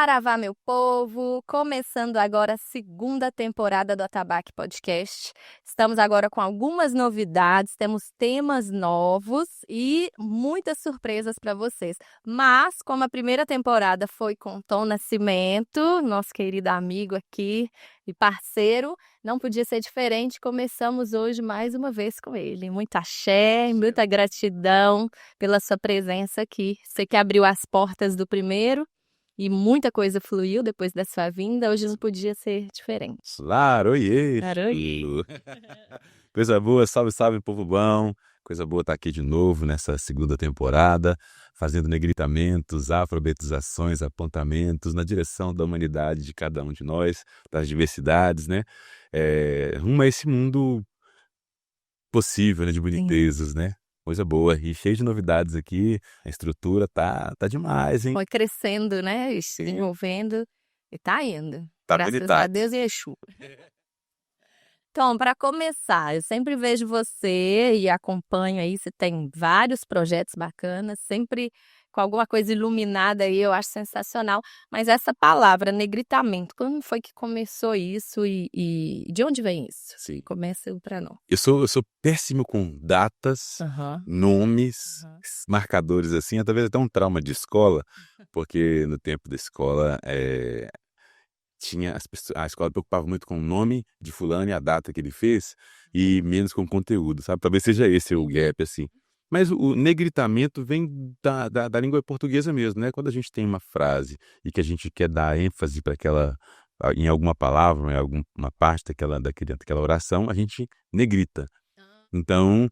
Saravá, meu povo! Começando agora a segunda temporada do Atabaque Podcast. Estamos agora com algumas novidades, temos temas novos e muitas surpresas para vocês. Mas, como a primeira temporada foi com Tom Nascimento, nosso querido amigo aqui e parceiro, não podia ser diferente. Começamos hoje mais uma vez com ele. Muito axé, muita gratidão pela sua presença aqui. Você que abriu as portas do primeiro. E muita coisa fluiu depois da sua vinda. Hoje não podia ser diferente. Claro, oiê! Claro, oiê. Coisa boa, salve, salve, povo bom. Coisa boa estar aqui de novo nessa segunda temporada, fazendo negritamentos, alfabetizações, apontamentos na direção da humanidade de cada um de nós, das diversidades, né? Rumo a esse mundo possível, né, de bonitezas, né? Coisa boa. E cheio de novidades aqui, a estrutura tá demais, hein? Foi crescendo, né? Se envolvendo e tá indo. Tá Graças habilitado. a Deus e Exu. Tom, para começar, eu sempre vejo você e acompanho aí, você tem vários projetos bacanas, sempre com alguma coisa iluminada aí, eu acho sensacional. Mas essa palavra, negritamento, quando foi que começou isso e de onde vem isso? Sim. Começa para nós. Eu sou péssimo com datas, nomes, Aham. marcadores assim, talvez até um trauma de escola, porque no tempo da escola a escola preocupava muito com o nome de fulano e a data que ele fez e menos com o conteúdo, sabe? Talvez seja esse o gap, assim. Mas o negritamento vem da língua portuguesa mesmo, né? Quando a gente tem uma frase e que a gente quer dar ênfase para em alguma palavra, em alguma parte daquela oração, a gente negrita. Então,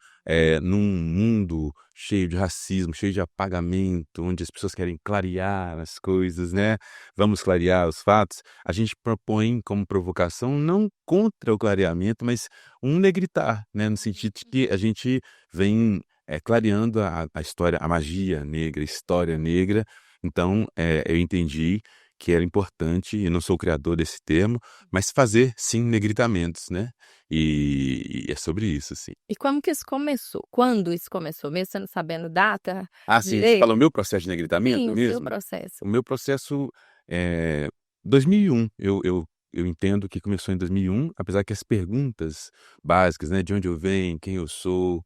num mundo cheio de racismo, cheio de apagamento, onde as pessoas querem clarear as coisas, né? Vamos clarear os fatos. A gente propõe como provocação, não contra o clareamento, mas um negritar, né? No sentido de que a gente vem clareando a história, a magia negra, a história negra. Então, eu entendi que era importante, e não sou o criador desse termo, mas fazer, sim, negritamentos, né? E é sobre isso, assim. E como que isso começou? Quando isso começou? Mesmo você não sabendo data Sim, você direito? fala o meu processo de negritamento Sim, o seu mesmo? processo. O meu processo é 2001. Eu entendo que começou em 2001, apesar que as perguntas básicas, né? De onde eu venho, quem eu sou,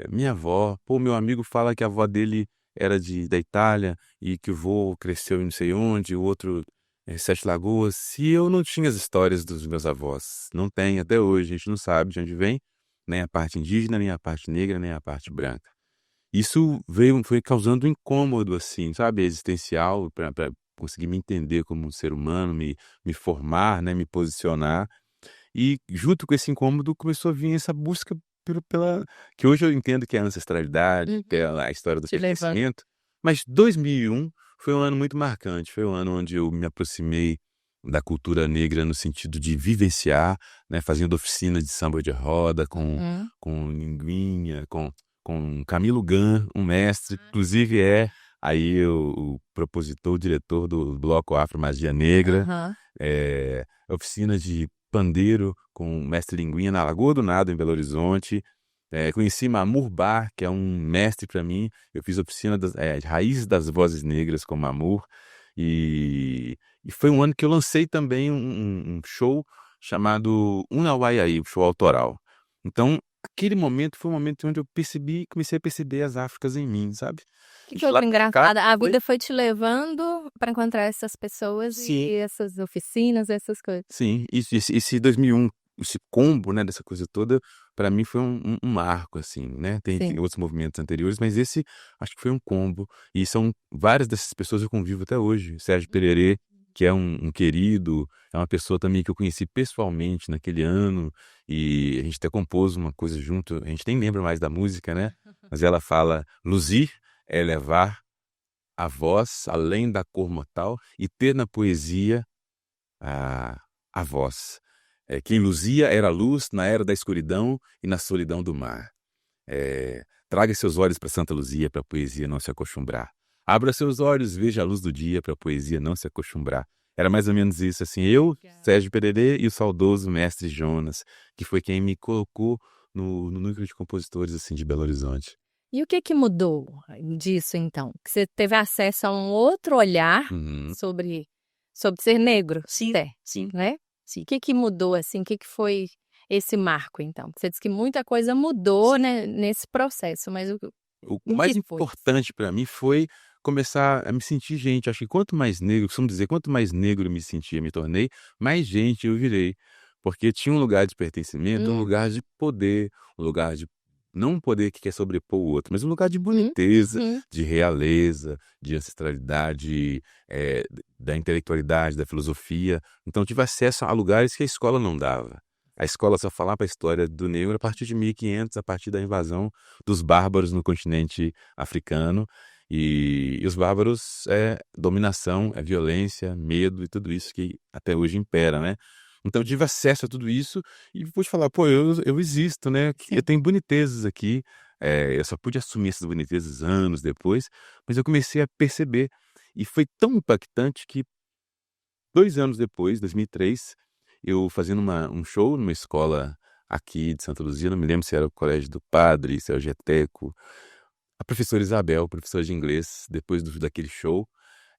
minha avó. Pô, meu amigo fala que a avó dele era da Itália e que o vô cresceu em não sei onde, o outro Sete Lagoas. Se eu não tinha as histórias dos meus avós, não tem até hoje, a gente não sabe de onde vem, nem a parte indígena, nem a parte negra, nem a parte branca. Isso foi causando um incômodo, assim, sabe, existencial, para conseguir me entender como um ser humano, me formar, né, me posicionar. E junto com esse incômodo começou a vir essa busca pela que hoje eu entendo que é a ancestralidade, que é a história do Te levando. pertencimento, mas 2001 foi um ano muito marcante, foi um ano onde eu me aproximei da cultura negra no sentido de vivenciar, né, fazendo oficina de samba de roda com Linguinha, com Camilo Gun, um mestre, inclusive aí o propositor, o diretor do bloco Afro Magia Negra, oficina de pandeiro com o mestre Linguinha na Lagoa do Nado, em Belo Horizonte. Conheci Mamur Bar, que é um mestre para mim. Eu fiz oficina de Raízes das Vozes Negras com Mamur. E foi um ano que eu lancei também um show chamado Unawaiaí, um show autoral. Então, aquele momento foi um momento onde eu comecei a perceber as Áfricas em mim, sabe? Que De coisa lá pra cá, engraçada. A vida foi te levando para encontrar essas pessoas Sim. e essas oficinas, essas coisas. Sim, esse 2001, esse combo, né, dessa coisa toda, para mim foi um marco, assim, né? Tem Sim. outros movimentos anteriores, mas esse acho que foi um combo. E são várias dessas pessoas eu convivo até hoje. Sérgio Pererê, que é um querido, é uma pessoa também que eu conheci pessoalmente naquele ano, e a gente até compôs uma coisa junto, a gente nem lembra mais da música, né? Mas ela fala: luzir é levar a voz além da cor mortal e ter na poesia a voz. Quem luzia era a luz na era da escuridão e na solidão do mar. Traga seus olhos para Santa Luzia para a poesia não se acostumbrar. Abra seus olhos, veja a luz do dia para a poesia não se acostumbrar. Era mais ou menos isso, assim, eu, Sérgio Pererê e o saudoso mestre Jonas, que foi quem me colocou no núcleo de compositores, assim, de Belo Horizonte. E o que mudou disso, então? Que você teve acesso a um outro olhar sobre sobre ser negro, Sim, certo, sim, né? sim. O que que mudou, assim? O que que foi esse marco, então? Você disse que muita coisa mudou, né, nesse processo, mas O o mais que foi? importante para mim foi começar a me sentir gente. Acho que quanto mais negro, costumo dizer, quanto mais negro eu me sentia, me tornei, mais gente eu virei. Porque tinha um lugar de pertencimento, um lugar de poder, um lugar de não um poder que quer sobrepor o outro, mas um lugar de boniteza, Uhum. de realeza, de ancestralidade, da intelectualidade, da filosofia. Então tive acesso a lugares que a escola não dava. A escola só falava a história do negro a partir de 1500, a partir da invasão dos bárbaros no continente africano. E os bárbaros é dominação, é violência, medo e tudo isso que até hoje impera, né? Então eu tive acesso a tudo isso e pude falar, pô, eu existo, né? Sim. Eu tenho bonitezas aqui. Eu só pude assumir essas bonitezas anos depois, mas eu comecei a perceber. E foi tão impactante que 2 anos depois, 2003, eu fazendo um show numa escola aqui de Santa Luzia, não me lembro se era o Colégio do Padre, se era o Geteco. A professora Isabel, professora de inglês, depois daquele show,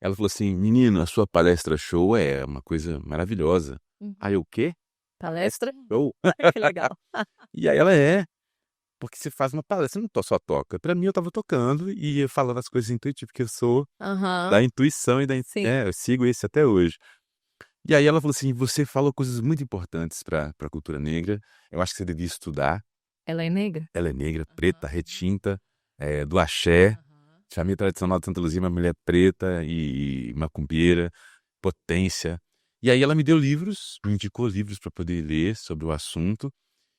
ela falou assim: menino, a sua palestra show é uma coisa maravilhosa. Uhum. Aí eu, o quê? Palestra? Show? Que legal. E aí ela porque você faz uma palestra, você não só toca. Pra mim, eu tava tocando e ia falando as coisas intuitivas, que eu sou Aham. da intuição e Sim. eu sigo esse até hoje. E aí ela falou assim: você falou coisas muito importantes pra cultura negra, eu acho que você devia estudar. Ela é negra? Ela é negra, preta, retinta, do axé, Aham. família tradicional de Santa Luzia, uma mulher preta e macumbeira, potência. E aí ela me deu livros, me indicou livros para poder ler sobre o assunto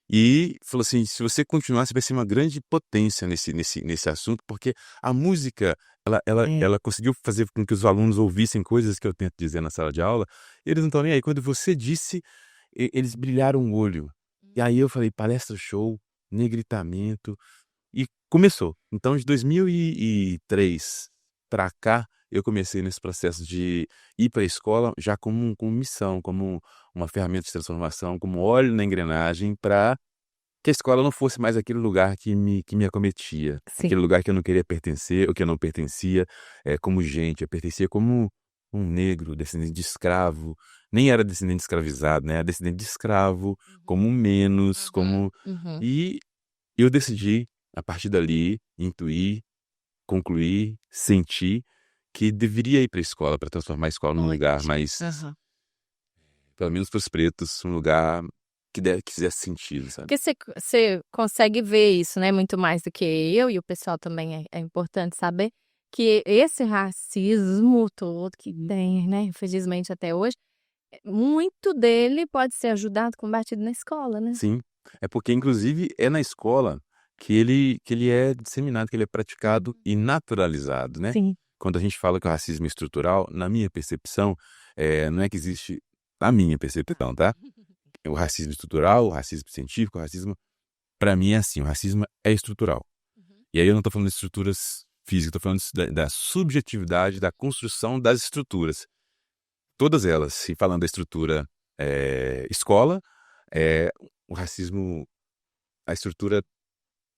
e falou assim: se você continuar, você vai ser uma grande potência nesse assunto, porque a música, É. ela conseguiu fazer com que os alunos ouvissem coisas que eu tento dizer na sala de aula, e eles não estão nem aí. Quando você disse, eles brilharam o olho. E aí eu falei: palestra show, negritamento, e começou. Então, de 2003 para cá, eu comecei nesse processo de ir para a escola já como missão, como uma ferramenta de transformação, como óleo na engrenagem para que a escola não fosse mais aquele lugar que me acometia, Sim. aquele lugar que eu não queria pertencer, ou que eu não pertencia como gente, eu pertencia como um negro, descendente de escravo, nem era descendente de escravizado, né? Era descendente de escravo, como um menos, como... Uhum. E eu decidi, a partir dali, intuir, concluir, sentir que deveria ir para a escola para transformar a escola num lugar mais, Aham. pelo menos para os pretos, um lugar que fizesse sentido, sabe? Porque você consegue ver isso, né, muito mais do que eu, e o pessoal também é importante saber, que esse racismo todo que tem, né, infelizmente até hoje, muito dele pode ser ajudado, combatido na escola, né? Sim, é porque inclusive é na escola que ele é disseminado, que ele é praticado e naturalizado, né? Sim. Quando a gente fala que o racismo é estrutural, na minha percepção, não é que existe, na minha percepção, tá? O racismo estrutural, o racismo científico, o racismo, para mim é assim, o racismo é estrutural. E aí eu não tô falando de estruturas físicas, tô falando da subjetividade, da construção das estruturas. Todas elas, e falando da estrutura escola, o racismo, a estrutura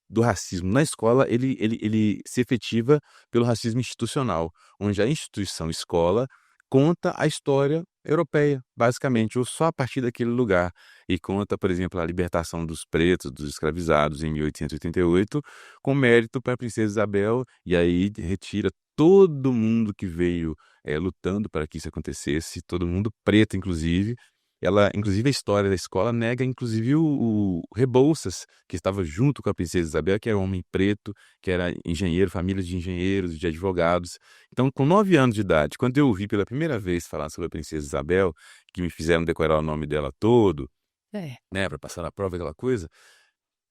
do racismo na escola, ele se efetiva pelo racismo institucional, onde a instituição escola conta a história europeia, basicamente, ou só a partir daquele lugar. E conta, por exemplo, a libertação dos pretos, dos escravizados em 1888, com mérito para a princesa Isabel, e aí retira todo mundo que veio lutando para que isso acontecesse, todo mundo preto, inclusive. Ela, inclusive, a história da escola nega, inclusive, o Rebouças, que estava junto com a princesa Isabel, que era um homem preto, que era engenheiro, família de engenheiros, de advogados. Então, com 9 anos de idade, quando eu ouvi pela primeira vez falar sobre a princesa Isabel, que me fizeram decorar o nome dela todo, É. né, para passar na prova, aquela coisa,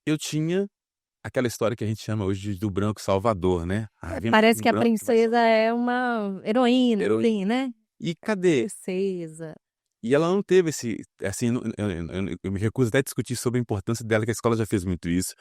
eu tinha aquela história que a gente chama hoje do branco salvador, né? Vem Parece um que a branco que vai princesa é uma heroína, Heroína. assim, né? E cadê? Princesa. E ela não teve assim, eu me recuso até a discutir sobre a importância dela, que a escola já fez muito isso.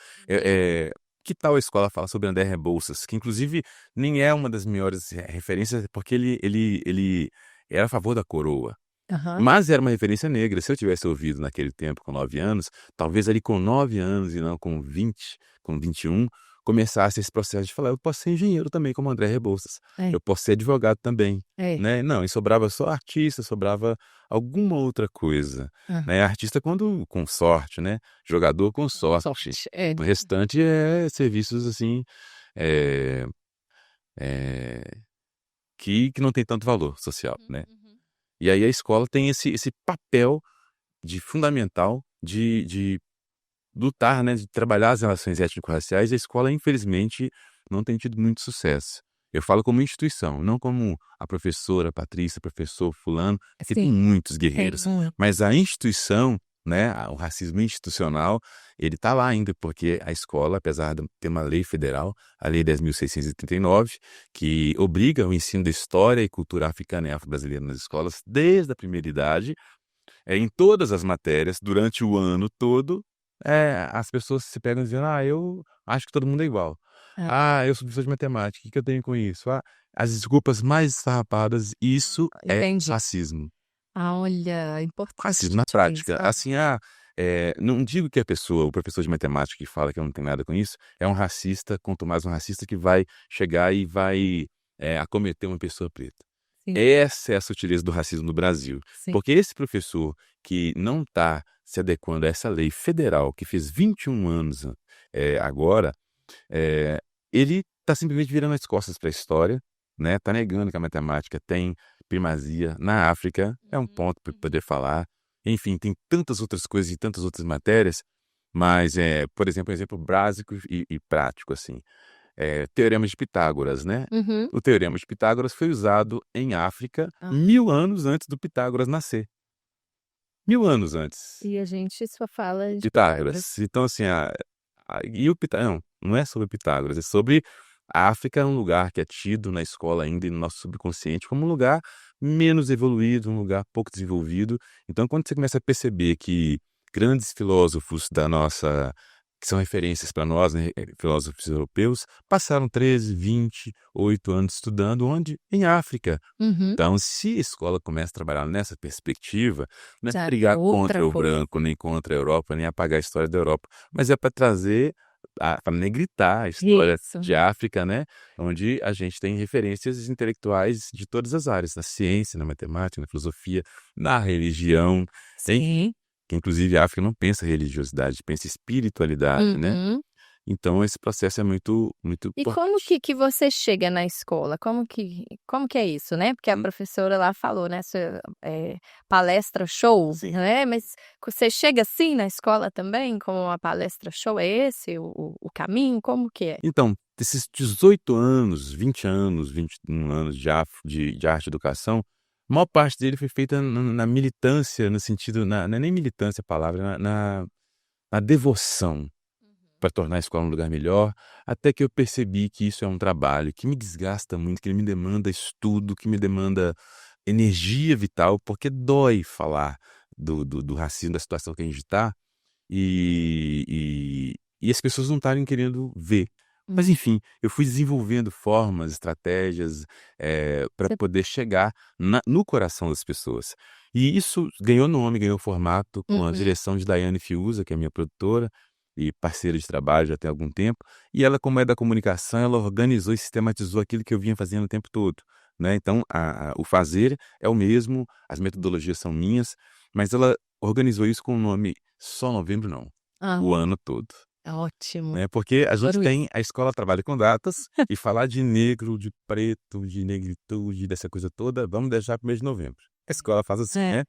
Que tal a escola falar sobre André Rebouças, que inclusive nem é uma das melhores referências, porque ele era a favor da coroa, Aham. mas era uma referência negra. Se eu tivesse ouvido naquele tempo com 9 anos, talvez ali com 9 anos e não com 20, com 21, começasse esse processo de falar, eu posso ser engenheiro também, como André Rebouças. É, Eu posso ser advogado também, é. né? Não, e sobrava só artista, sobrava alguma outra coisa, Ah, né? Artista quando com sorte, né? Jogador com sorte. sorte. É. O restante é serviços assim, é, é, que não tem tanto valor social, né? Uhum. E aí a escola tem esse papel de fundamental de lutar, né, de trabalhar as relações étnico-raciais. A escola, infelizmente, não tem tido muito sucesso. Eu falo como instituição, não como a professora Patrícia, professor fulano, que tem Sim, muitos tem guerreiros. muito. Mas a instituição, né, o racismo institucional, ele está lá ainda, porque a escola, apesar de ter uma lei federal, a Lei 10.639, que obriga o ensino da história e cultura africana e afro-brasileira nas escolas desde a primeira idade, em todas as matérias, durante o ano todo, as pessoas se pegam dizendo, eu acho que todo mundo é igual. Ah, Eu sou professor de matemática, o que eu tenho com isso? As desculpas mais esfarrapadas, isso é entendi. racismo. Olha, Racismo na importante isso. prática. Assim, não digo que a pessoa, o professor de matemática que fala que não tem nada com isso, é um racista, quanto mais um racista que vai chegar e vai acometer uma pessoa preta. Sim, Essa é a sutileza do racismo no Brasil. sim. Porque esse professor que não está se adequando a essa lei federal, que fez 21 anos agora, eh, ele está simplesmente virando as costas para a história, né? Está negando que a matemática tem primazia na África, é um Uhum, ponto para uhum. poder falar. Enfim, tem tantas outras coisas e tantas outras matérias, mas, por exemplo, um exemplo básico e prático, assim. Teorema de Pitágoras, né? Uhum. O Teorema de Pitágoras foi usado em África Ah, 1000 anos antes do Pitágoras nascer. 1000 anos antes. e a gente só fala de Pitágoras. Pitágoras. Então, assim, e o Pitágoras, não é sobre Pitágoras, é sobre a África, é um lugar que é tido na escola ainda e no nosso subconsciente como um lugar menos evoluído, um lugar pouco desenvolvido. Então, quando você começa a perceber que grandes filósofos que são referências para nós, né, filósofos europeus, passaram 13, 28 anos estudando onde? Em África. Uhum. Então, se a escola começa a trabalhar nessa perspectiva, não é Já é brigar outra contra o coisa. branco, nem contra a Europa, nem apagar a história da Europa, mas é para trazer, para negritar a história Isso. de África, né? Onde a gente tem referências intelectuais de todas as áreas, na ciência, na matemática, na filosofia, na religião, enfim. Sim. Que inclusive a África não pensa religiosidade, pensa espiritualidade, né? Uhum. Então esse processo é muito, muito E como importante. que você chega na escola? Como que é isso, né? Porque a Hum, professora lá falou, né, palestra show, Sim. né, mas você chega assim na escola também, como uma palestra show? É esse o caminho? Como que é? Então, desses 18 anos, 20 anos, 21 anos de arte e educação, a maior parte dele foi feita na militância, no sentido, não é nem militância a palavra, na devoção para tornar a escola um lugar melhor, até que eu percebi que isso é um trabalho que me desgasta muito, que me demanda estudo, que me demanda energia vital, porque dói falar do racismo, da situação que a gente está, e as pessoas não estarem querendo ver. Mas Hum. enfim, eu fui desenvolvendo formas, estratégias, para Você poder chegar no coração das pessoas. E isso ganhou nome, ganhou formato com a Uhum. direção de Daiane Fiuza, que é minha produtora e parceira de trabalho já tem algum tempo. E ela, como é da comunicação, ela organizou e sistematizou aquilo que eu vinha fazendo o tempo todo, né. Então o fazer é o mesmo, as metodologias são minhas, mas ela organizou isso com o nome Só Novembro Não, Ah, o ano todo, ótimo. né, porque a gente Adoro isso. tem a escola trabalha com datas, e falar de negro, de preto, de negritude, dessa coisa toda, vamos deixar para o mês de novembro. A escola faz assim, É. né,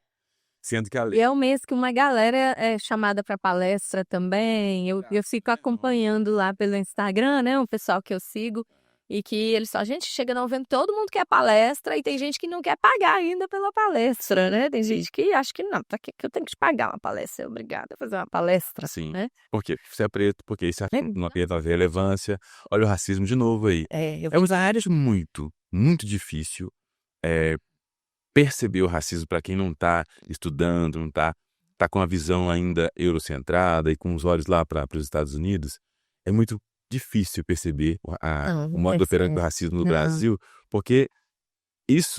sendo que a E lei é o mês que uma galera é chamada para palestra também. Eu exato, fico né, nossa. acompanhando lá pelo Instagram, né, o pessoal que eu sigo, e que eles só: "Gente, chega novembro, todo mundo quer palestra", e tem gente que não quer pagar ainda pela palestra, né. Tem gente que acha que: "Não, pra que eu tenho que pagar uma palestra? Ser obrigada a fazer uma palestra", Sim. né. Por quê? Porque você é preto, porque esse assunto Né. não tem a relevância. Olha o racismo de novo aí. É, eu É uma área muito, muito difícil, eh, perceber o racismo para quem não está estudando, não tá com a visão ainda eurocentrada e com os olhos lá para os Estados Unidos. É muito difícil perceber o não, modo operante do racismo no não, Brasil, porque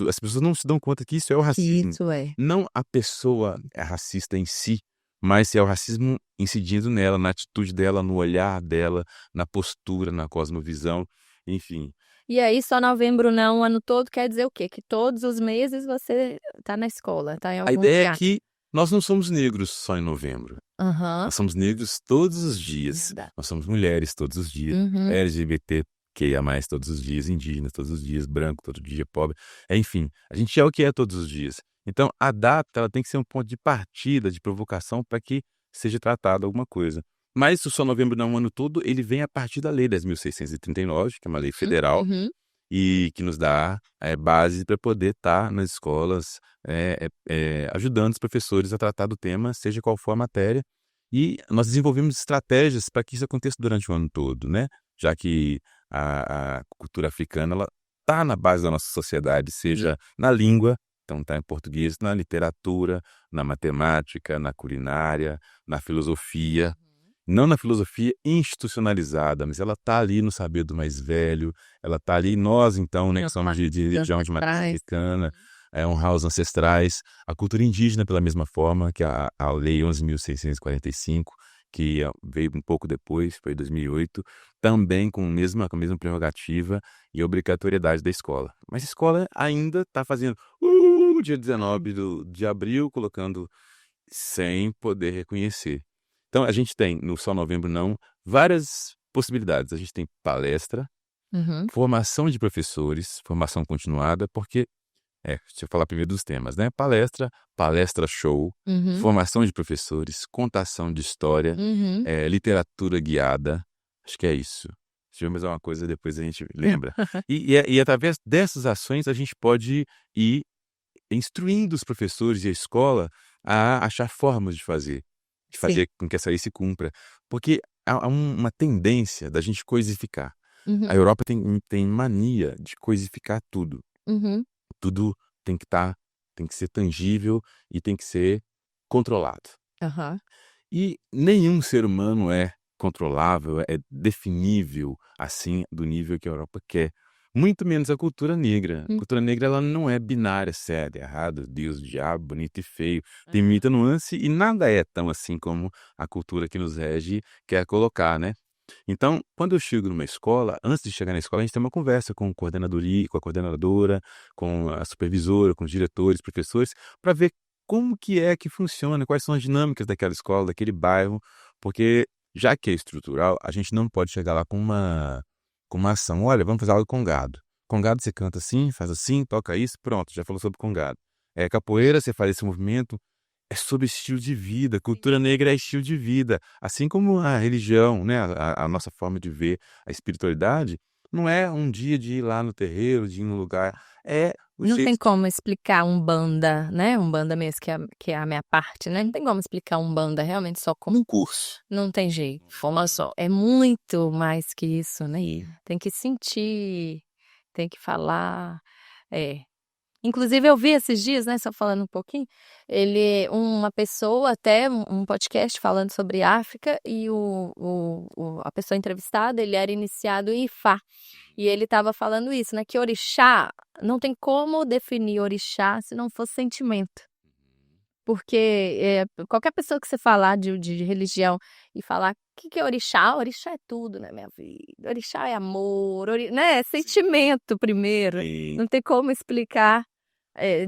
as pessoas não se dão conta que isso é o que racismo. isso é. Não a pessoa é racista em si, mas se é o racismo incidindo nela, na atitude dela, no olhar dela, na postura, na cosmovisão, enfim. E aí, só novembro não, o ano todo, quer dizer o quê? Que todos os meses você tá na escola, tá em A algum ideia é lugar. que nós não somos negros só em novembro. Aham, Nós somos negros todos os dias. verdade. Nós somos mulheres todos os dias, Uhum. LGBTQIA+, todos os dias, indígenas todos os dias, branco todo dia, pobre. Enfim, a gente é o que é todos os dias. Então, a data ela tem que ser um ponto de partida, de provocação, para que seja tratado alguma coisa. Mas o Só Novembro Não, o ano todo, ele vem a partir da Lei 10.639, que é uma lei federal, Uhum. e que nos dá base para poder estar nas escolas ajudando os professores a tratar do tema, seja qual for a matéria. E nós desenvolvemos estratégias para que isso aconteça durante o ano todo, né? Já que a cultura africana ela está na base da nossa sociedade, seja na língua, então está em português, na literatura, na matemática, na culinária, na filosofia. Não na filosofia institucionalizada, mas ela está ali no saber do mais velho, ela está ali, nós então, né, que somos de religião de matriz Ancestrais. africana, honrar os ancestrais, a cultura indígena pela mesma forma, que a Lei 11.645, que veio um pouco depois, foi em 2008, também com a mesma prerrogativa e obrigatoriedade da escola. Mas a escola ainda está fazendo dia 19 de abril, colocando sem poder reconhecer. Então, a gente tem, no Só Novembro Não, várias possibilidades. A gente tem palestra, Uhum. formação de professores, formação continuada, porque, deixa eu falar primeiro dos temas, né? Palestra show, Uhum. formação de professores, contação de história, Uhum. literatura guiada. Acho que é isso. Se tiver mais alguma coisa, depois a gente lembra. E através dessas ações, a gente pode ir instruindo os professores e a escola a achar formas de Sim. fazer com que essa lei se cumpra. Porque há uma tendência da gente coisificar. A Uhum. Europa tem mania de coisificar tudo. Uhum. Tudo tem que ser tangível e tem que ser controlado. Aham. E nenhum ser humano é controlável, é definível assim do nível que a Europa quer. Muito menos a cultura negra. A cultura negra ela não é binária, certo, errado, Deus, diabo, bonito e feio. Tem muita nuance e nada é tão assim como a cultura que nos rege quer colocar, né? Então, quando eu chego numa escola, antes de chegar na escola, a gente tem uma conversa com com a coordenadora, com a supervisora, com os diretores, professores, para ver como que é que funciona, quais são as dinâmicas daquela escola, daquele bairro, porque já que é estrutural, a gente não pode chegar lá com uma ação. Olha, vamos fazer algo com gado. Com gado você canta assim, faz assim, toca isso, pronto, já falou sobre congado. Capoeira, você faz esse movimento, é sobre estilo de vida. Cultura negra é estilo de vida. Assim como a religião, né, a nossa forma de ver a espiritualidade, não é um dia de ir lá no terreiro, de ir no lugar. É o Não tem jeito. como explicar Umbanda, né? Umbanda mesmo, que é a minha parte, né? Não tem como explicar Umbanda realmente só como Um curso. não tem jeito. Formação. É muito mais que isso, né? Tem que sentir, tem que falar. É. Inclusive, eu vi esses dias, né? Só falando um pouquinho, uma pessoa, até um podcast falando sobre África, e a pessoa entrevistada, ele era iniciado em Ifá. E ele estava falando isso, né? Que orixá, não tem como definir orixá se não for sentimento. Porque qualquer pessoa que você falar de religião e falar o que é orixá? Orixá é tudo na minha vida. Orixá é amor, né? É sentimento primeiro. E Não tem como explicar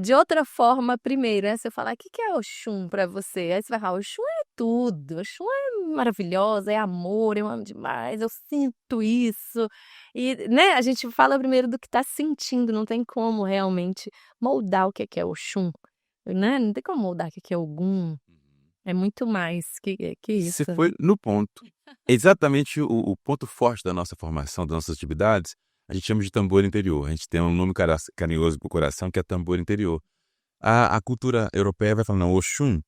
de outra forma primeiro, né? Se eu falar o que é Oxum pra você? Aí você vai falar, Oxum é tudo. Oxum é maravilhosa, é amor, eu amo demais, eu sinto isso. E, né? A gente fala primeiro do que tá sentindo, não tem como realmente moldar o que é Oxum. Né? Não tem como mudar que é Ogum. É muito mais que você isso. foi no ponto. Exatamente o ponto forte da nossa formação, das nossas atividades, a gente chama de tambor interior. A gente tem um nome carinhoso para o coração que é tambor interior. A cultura europeia vai falando, não, Oxum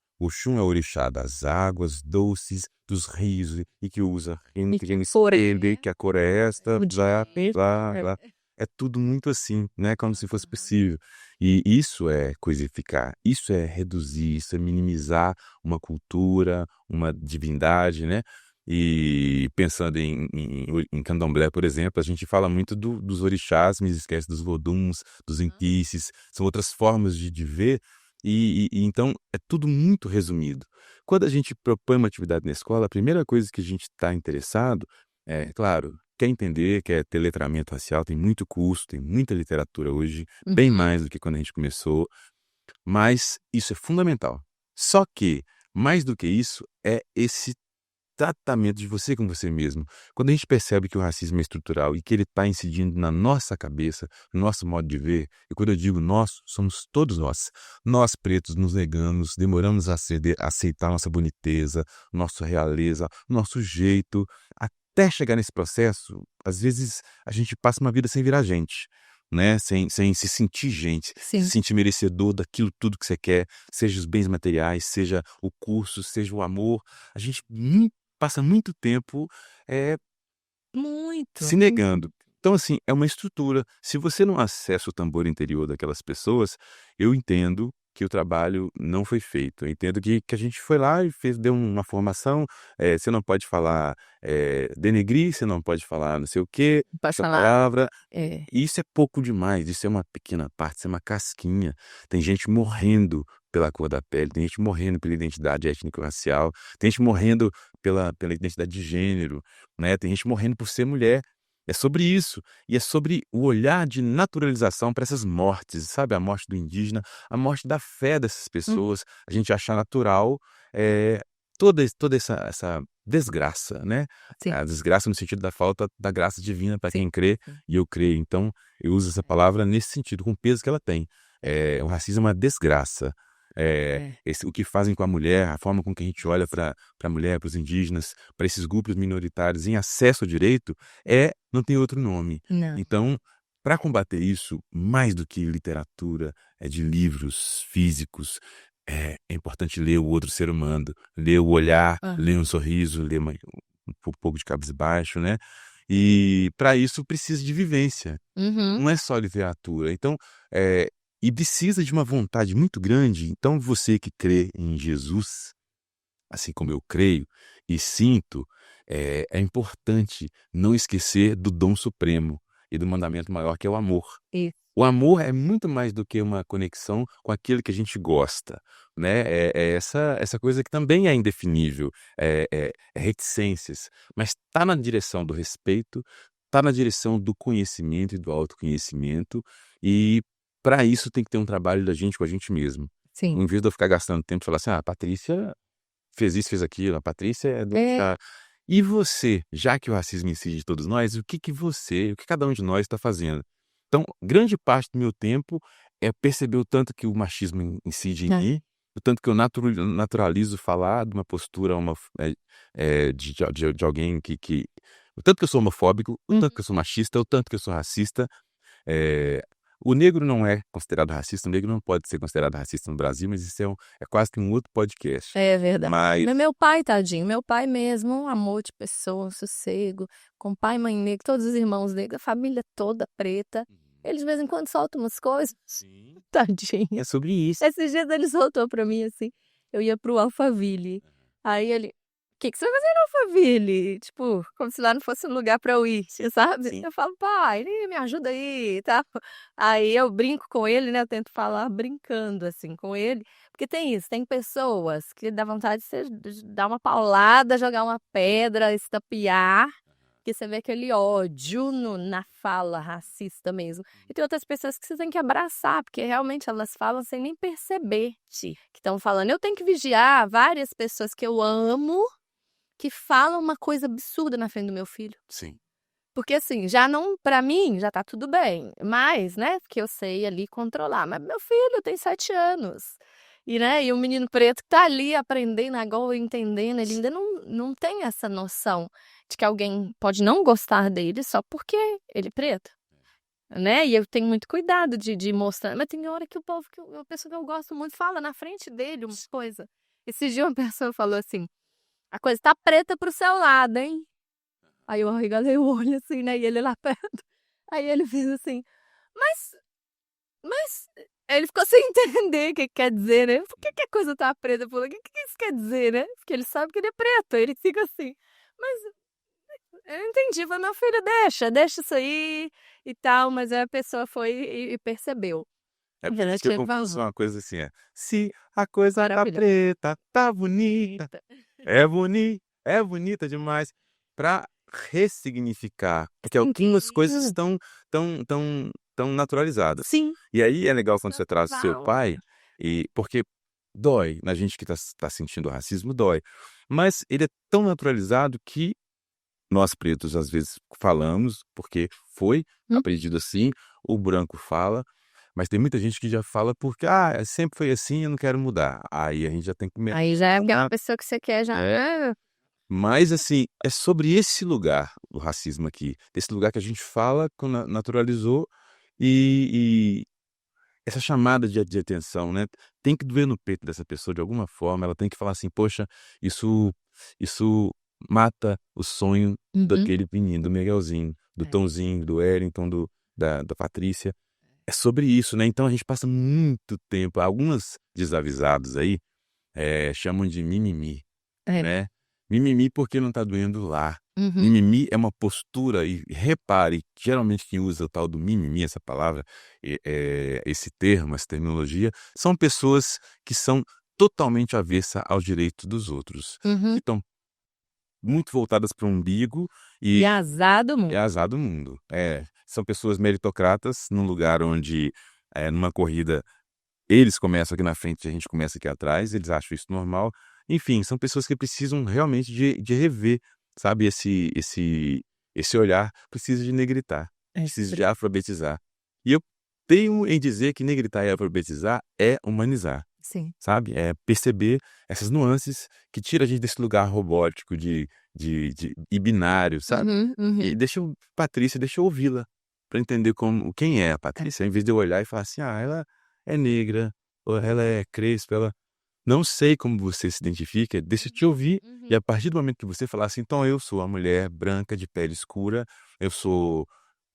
é o orixá das águas doces, dos rios, e que usa E que que cor é? que a cor é esta, O blá, dinheiro. blá, blá. É tudo muito assim, né? Como se fosse possível. E isso é coisificar, isso é reduzir, isso é minimizar uma cultura, uma divindade, né? E pensando em candomblé, por exemplo, a gente fala muito dos orixás, mas esquece dos voduns, dos inquices, são outras formas de ver, então é tudo muito resumido. quando a gente propõe uma atividade na escola, a primeira coisa que a gente está interessado é, claro, quer entender, quer ter letramento racial, tem muito curso, tem muita literatura hoje, bem Uhum. mais do que quando a gente começou, mas isso é fundamental. Só que, mais do que isso, é esse tratamento de você com você mesmo. Quando a gente percebe que o racismo é estrutural e que ele está incidindo na nossa cabeça, no nosso modo de ver, e quando eu digo nós, somos todos nós. Nós pretos nos negamos, demoramos a aceitar nossa boniteza, nossa realeza, nosso jeito. Até chegar nesse processo, às vezes a gente passa uma vida sem virar gente. Né? Sem se sentir gente, se Sim. sentir merecedor daquilo tudo que você quer, seja os bens materiais, seja o curso, seja o amor. A gente passa muito tempo Muito. se negando. Então, assim, é uma estrutura. Se você não acessa o tambor interior daquelas pessoas, eu entendo que o trabalho não foi feito. Eu entendo que a gente foi lá e deu uma formação. Você não pode falar denegrir, você não pode falar não sei o quê, Pode essa falar. palavra. É. Isso é pouco demais, isso é uma pequena parte, isso é uma casquinha. Tem gente morrendo pela cor da pele, tem gente morrendo pela identidade étnico-racial, tem gente morrendo pela identidade de gênero, né? Tem gente morrendo por ser mulher. É sobre isso. E é sobre o olhar de naturalização para essas mortes, sabe? A morte do indígena, a morte da fé dessas Hum, pessoas. A gente achar natural eh, toda essa desgraça, né? sim, A desgraça no sentido da falta da graça divina para sim, quem crê, sim. e eu creio. Então, eu uso essa palavra nesse sentido, com o peso que ela tem. O racismo é uma desgraça. É. O que fazem com a mulher, a forma com que a gente olha para a mulher, para os indígenas, para esses grupos minoritários em acesso ao direito, não tem outro nome. Não. Então, para combater isso, mais do que literatura, de livros físicos, é importante ler o outro ser humano, ler o olhar, Aham. ler um sorriso, ler um pouco de cabisbaixo, né? E para isso precisa de vivência, Uhum. não é só literatura. Então, e precisa de uma vontade muito grande. Então, você que crê em Jesus, assim como eu creio e sinto, é importante não esquecer do dom supremo e do mandamento maior, que é o amor. Isso. O amor é muito mais do que uma conexão com aquilo que a gente gosta, né? Essa coisa que também é indefinível, é reticências, mas está na direção do respeito, está na direção do conhecimento e do autoconhecimento, e para isso tem que ter um trabalho da gente com a gente mesmo. Sim. Em vez de eu ficar gastando tempo e falar assim, a Patrícia fez isso, fez aquilo, a Patrícia é do É. e você, já que o racismo incide em todos nós, o que cada um de nós está fazendo? Então, grande parte do meu tempo é perceber o tanto que o machismo incide em É. mim, o tanto que eu naturalizo falar de uma postura de alguém o tanto que eu sou homofóbico, o Uhum. tanto que eu sou machista, o tanto que eu sou racista. Eh, o negro não é considerado racista, o negro não pode ser considerado racista no Brasil, mas isso é quase que um outro podcast. É verdade. Mas Mas meu pai, tadinho, meu pai mesmo, um amor de pessoa, um sossego, com pai, mãe negro, todos os irmãos negros, a família toda preta. Ele de vez em quando solta umas coisas, sim, tadinho. é sobre isso. Esses dias ele soltou pra mim assim, eu ia pro Alphaville. Aí ele, o que que você vai fazer no Alphaville? Tipo, como se lá não fosse um lugar pra eu ir, sabe? Sim. Eu falo, pai, me ajuda aí, tá? Aí eu brinco com ele, né? Eu tento falar brincando assim com ele. Porque tem isso, tem pessoas que dá vontade de você dar uma paulada, jogar uma pedra, estapear, que você vê aquele ódio na fala racista mesmo. E tem outras pessoas que você tem que abraçar, porque realmente elas falam sem nem perceber que estão falando. Eu tenho que vigiar várias pessoas que eu amo que falam uma coisa absurda na frente do meu filho. Sim. Porque assim, já não, pra mim, já tá tudo bem. Mas, né, porque eu sei ali controlar. Mas meu filho tem 7 anos. E, né, e o menino preto que tá ali aprendendo agora, entendendo, ele ainda não tem essa noção de que alguém pode não gostar dele só porque ele é preto, né? E eu tenho muito cuidado de mostrar. Mas tem hora que o povo, uma pessoa que eu gosto muito, fala na frente dele uma coisa. Esses dias uma pessoa falou assim: a coisa tá preta pro seu lado, hein? Aí eu arregalei o olho assim, né? E ele lá perto. Aí ele fez assim, mas, mas. Aí ele ficou sem entender o que quer dizer, né? Por que a coisa tá preta? Falou, o que isso quer dizer, né? Porque ele sabe que ele é preto. Aí ele fica assim, mas eu não entendi. Falei, meu filho, deixa isso aí e tal. Mas aí a pessoa foi e percebeu. É por isso que eu confuso uma coisa assim, se a coisa tá Maravilhoso. preta, tá bonita, é bonita demais. Para ressignificar, porque algumas coisas estão tão naturalizadas. Sim. E aí é legal quando você traz o seu Natural. pai, porque dói, na gente que tá sentindo o racismo, dói. Mas ele é tão naturalizado que nós pretos, às vezes, falamos, porque foi Hum. aprendido assim, o branco fala, mas tem muita gente que já fala porque, sempre foi assim, eu não quero mudar. Aí a gente já tem que Aí já é aquela Ah, pessoa que você quer já. é. Mas, assim, é sobre esse lugar, o racismo aqui, desse lugar que a gente fala, que naturalizou, e essa chamada de atenção, né, tem que doer no peito dessa pessoa de alguma forma, ela tem que falar assim: "Poxa, isso mata o sonho Uhum. daquele menino, do Miguelzinho, do É. Tonzinho, do Wellington, da Patrícia". É sobre isso, né, então a gente passa muito tempo, algumas desavisados aí, chamam de mimimi. É. Né. Mimimi porque não tá doendo lá. Uhum. Mimimi é uma postura e repare, geralmente quem usa o tal do mimimi, essa palavra, esse termo, essa terminologia, são pessoas que são totalmente avessa aos direitos dos outros, que Uhum. estão muito voltadas para o umbigo E e azar do é mundo. azar do mundo. São pessoas meritocratas num lugar onde, numa corrida eles começam aqui na frente e a gente começa aqui atrás, eles acham isso normal. Enfim, são pessoas que precisam realmente de rever, sabe, esse olhar, precisa de negritar, É precisa sobre de alfabetizar. E eu tenho em dizer que negritar e alfabetizar é humanizar, sim. sabe, é perceber essas nuances que tira a gente desse lugar robótico e binário, sabe. Uhum, E uhum. deixa eu ouvi-la, para entender quem é a É. Patrícia, ao invés de eu olhar e falar assim: ela é negra, ou ela é crespa, ela não sei como você se identifica, deixa eu te ouvir, e Uhum. a partir do momento que você falar assim: "Então eu sou a mulher branca de pele escura, eu sou",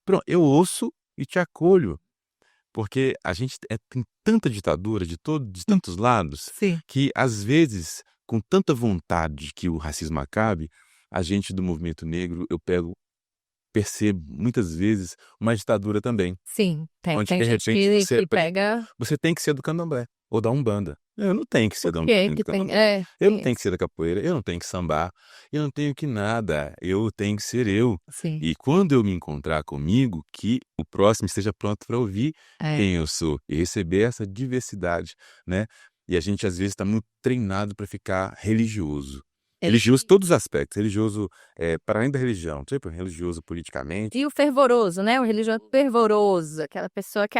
pronto, eu ouço e te acolho, porque a gente tem tanta ditadura de tantos lados, Sim. que às vezes, com tanta vontade que o racismo acabe, a gente do movimento negro, percebo muitas vezes uma ditadura também, Sim. Tem onde tem de gente repente que pega. você tem que ser do candomblé ou da umbanda. Eu não tenho que ser Por da umbanda que nem do que tem candomblé. Eu não tem tenho que isso. ser da capoeira, eu não tenho que sambar, eu não tenho que nada, eu tenho que ser eu. Sim. E quando eu me encontrar comigo, que o próximo esteja pronto para ouvir É. quem eu sou e receber essa diversidade, né. E a gente às vezes está muito treinado para ficar religioso. É. Religioso em todos os aspectos, religioso, para além da religião, tipo religioso politicamente. E o fervoroso, né, o religioso fervoroso, aquela pessoa que,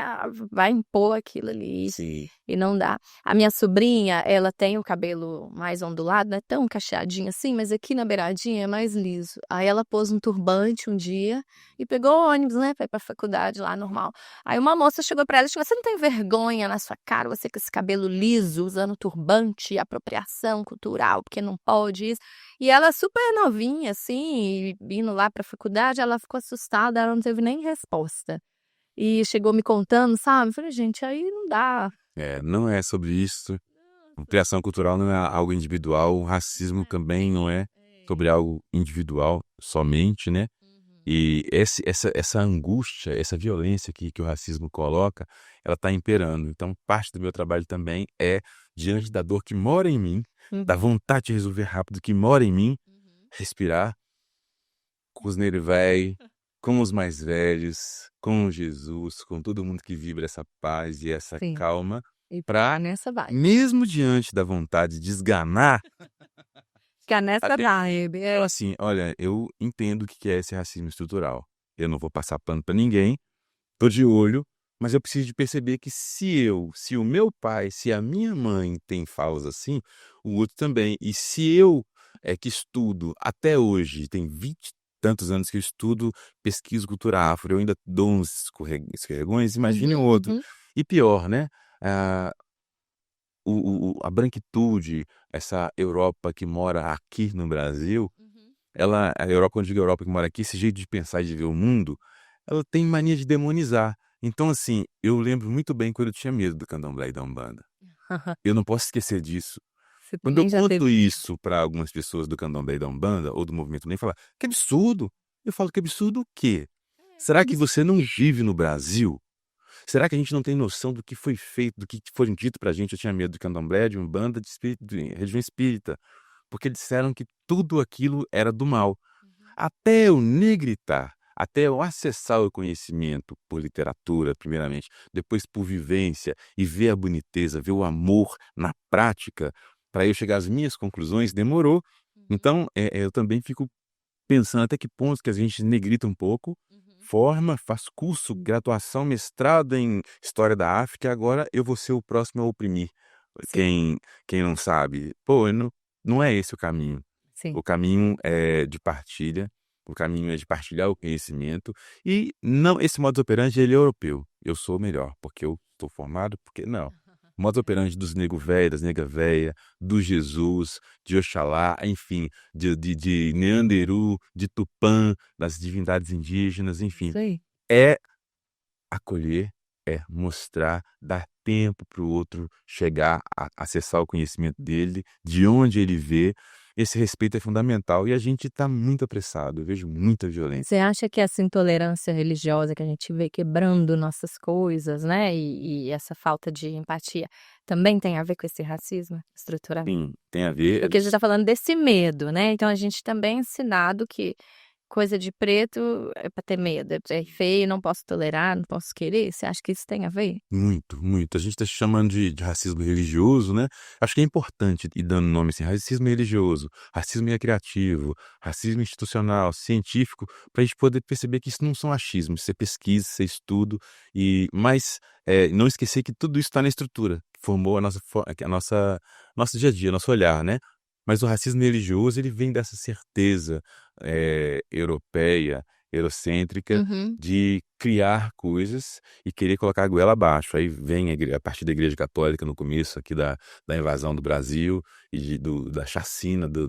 vai impor aquilo ali Sim. e não dá. A minha sobrinha, ela tem o cabelo mais ondulado, não é tão cacheadinho assim, mas aqui na beiradinha é mais liso. Aí ela pôs um turbante um dia e pegou o ônibus, né, pra ir pra faculdade lá, normal. Aí uma moça chegou pra ela e falou: "Você não tem vergonha na sua cara, você com esse cabelo liso, usando turbante, apropriação cultural, porque não pode isso?" E ela super novinha, assim, e indo lá pra faculdade, ela ficou assustada, ela não teve nem resposta. E chegou me contando, sabe, falei: "Gente, aí não dá". Não é sobre isso. Apropriação cultural não é algo individual, o racismo também não é sobre algo individual somente, né. Uhum. E essa angústia, essa violência que o racismo coloca, ela está imperando. Então parte do meu trabalho também é, diante da dor que mora em mim, da Uhum. vontade de resolver rápido que mora em mim, Uhum. respirar com os nervéi, com os mais velhos, com Jesus, com todo mundo que vibra essa paz e essa Sim, calma, e para, ficar nessa vibe. mesmo diante da vontade de esganar, Ficar nessa até vibe, então assim, olha, eu entendo o que que é esse racismo estrutural. Eu não vou passar pano para ninguém, tô de olho, mas eu preciso de perceber que se o meu pai, se a minha mãe tem falas assim, o outro também. E se eu, que estudo até hoje, tem 20 e tantos anos que eu estudo, pesquiso cultura afro, eu ainda dou uns escorregões, imagine o Uhum, outro. uhum, E pior, né, ah, a branquitude, essa Europa que mora aqui no Brasil, uhum. a Europa, quando eu digo Europa que mora aqui, esse jeito de pensar e de ver o mundo, ela tem mania de demonizar. Então, assim, eu lembro muito bem quando eu tinha medo do candomblé e da umbanda. Eu não posso esquecer disso. Você Quando eu também já conto teve. isso para algumas pessoas do candomblé e da umbanda, ou do movimento nem falar: "Que absurdo!". Eu falo: "Que absurdo o quê? É, Será que que você não vive no Brasil? Será que a gente não tem noção do que foi feito, do que foi dito pra gente? Eu tinha medo do candomblé, de umbanda, de religião espírita, porque disseram que tudo aquilo era do mal. Até eu negritar, até eu acessar o conhecimento por literatura, primeiramente, depois por vivência e ver a boniteza, ver o amor na prática, para eu chegar às minhas conclusões, demorou. Então, eu também fico pensando até que ponto que a gente negrita um pouco, forma, faz curso, graduação, mestrado em História da África, e agora eu vou ser o próximo a oprimir Sim, quem não sabe. Pô, não é esse o caminho. sim. O caminho é de partilha, o caminho é de partilhar o conhecimento e não esse modus operandi ele é europeu. Eu sou melhor, porque eu estou formado, porque não. O modus operandi dos nego véia, das nega véia, do Jesus, de Oxalá, enfim, de Neanderu, de Tupã, das divindades indígenas, enfim, Isso aí. é acolher, é mostrar, dar tempo para o outro chegar a acessar o conhecimento dele, de onde ele vê. Esse respeito é fundamental e a gente está muito apressado, eu vejo muita violência. Você acha que essa intolerância religiosa que a gente vê quebrando nossas coisas, né, e essa falta de empatia, também tem a ver com esse racismo estrutural? Sim, tem a ver. Porque a gente tá falando desse medo, né, então a gente também é ensinado que coisa de preto é pra ter medo, é feio, não posso tolerar, não posso querer. Você acha que isso tem a ver? Muito, muito. A gente está chamando de racismo religioso, né? Acho que é importante ir dando nome assim, racismo religioso, racismo recreativo, racismo institucional, científico, para a gente poder perceber que isso não são achismos, isso é pesquisa, isso é estudo, mas não esquecer que tudo isso está na estrutura, que formou nosso dia a dia, nosso olhar, né? Mas o racismo religioso, ele vem dessa certeza europeia, eurocêntrica, Uhum. de criar coisas e querer colocar a goela abaixo. Aí vem a partir da Igreja Católica no começo aqui da invasão do Brasil e da chacina de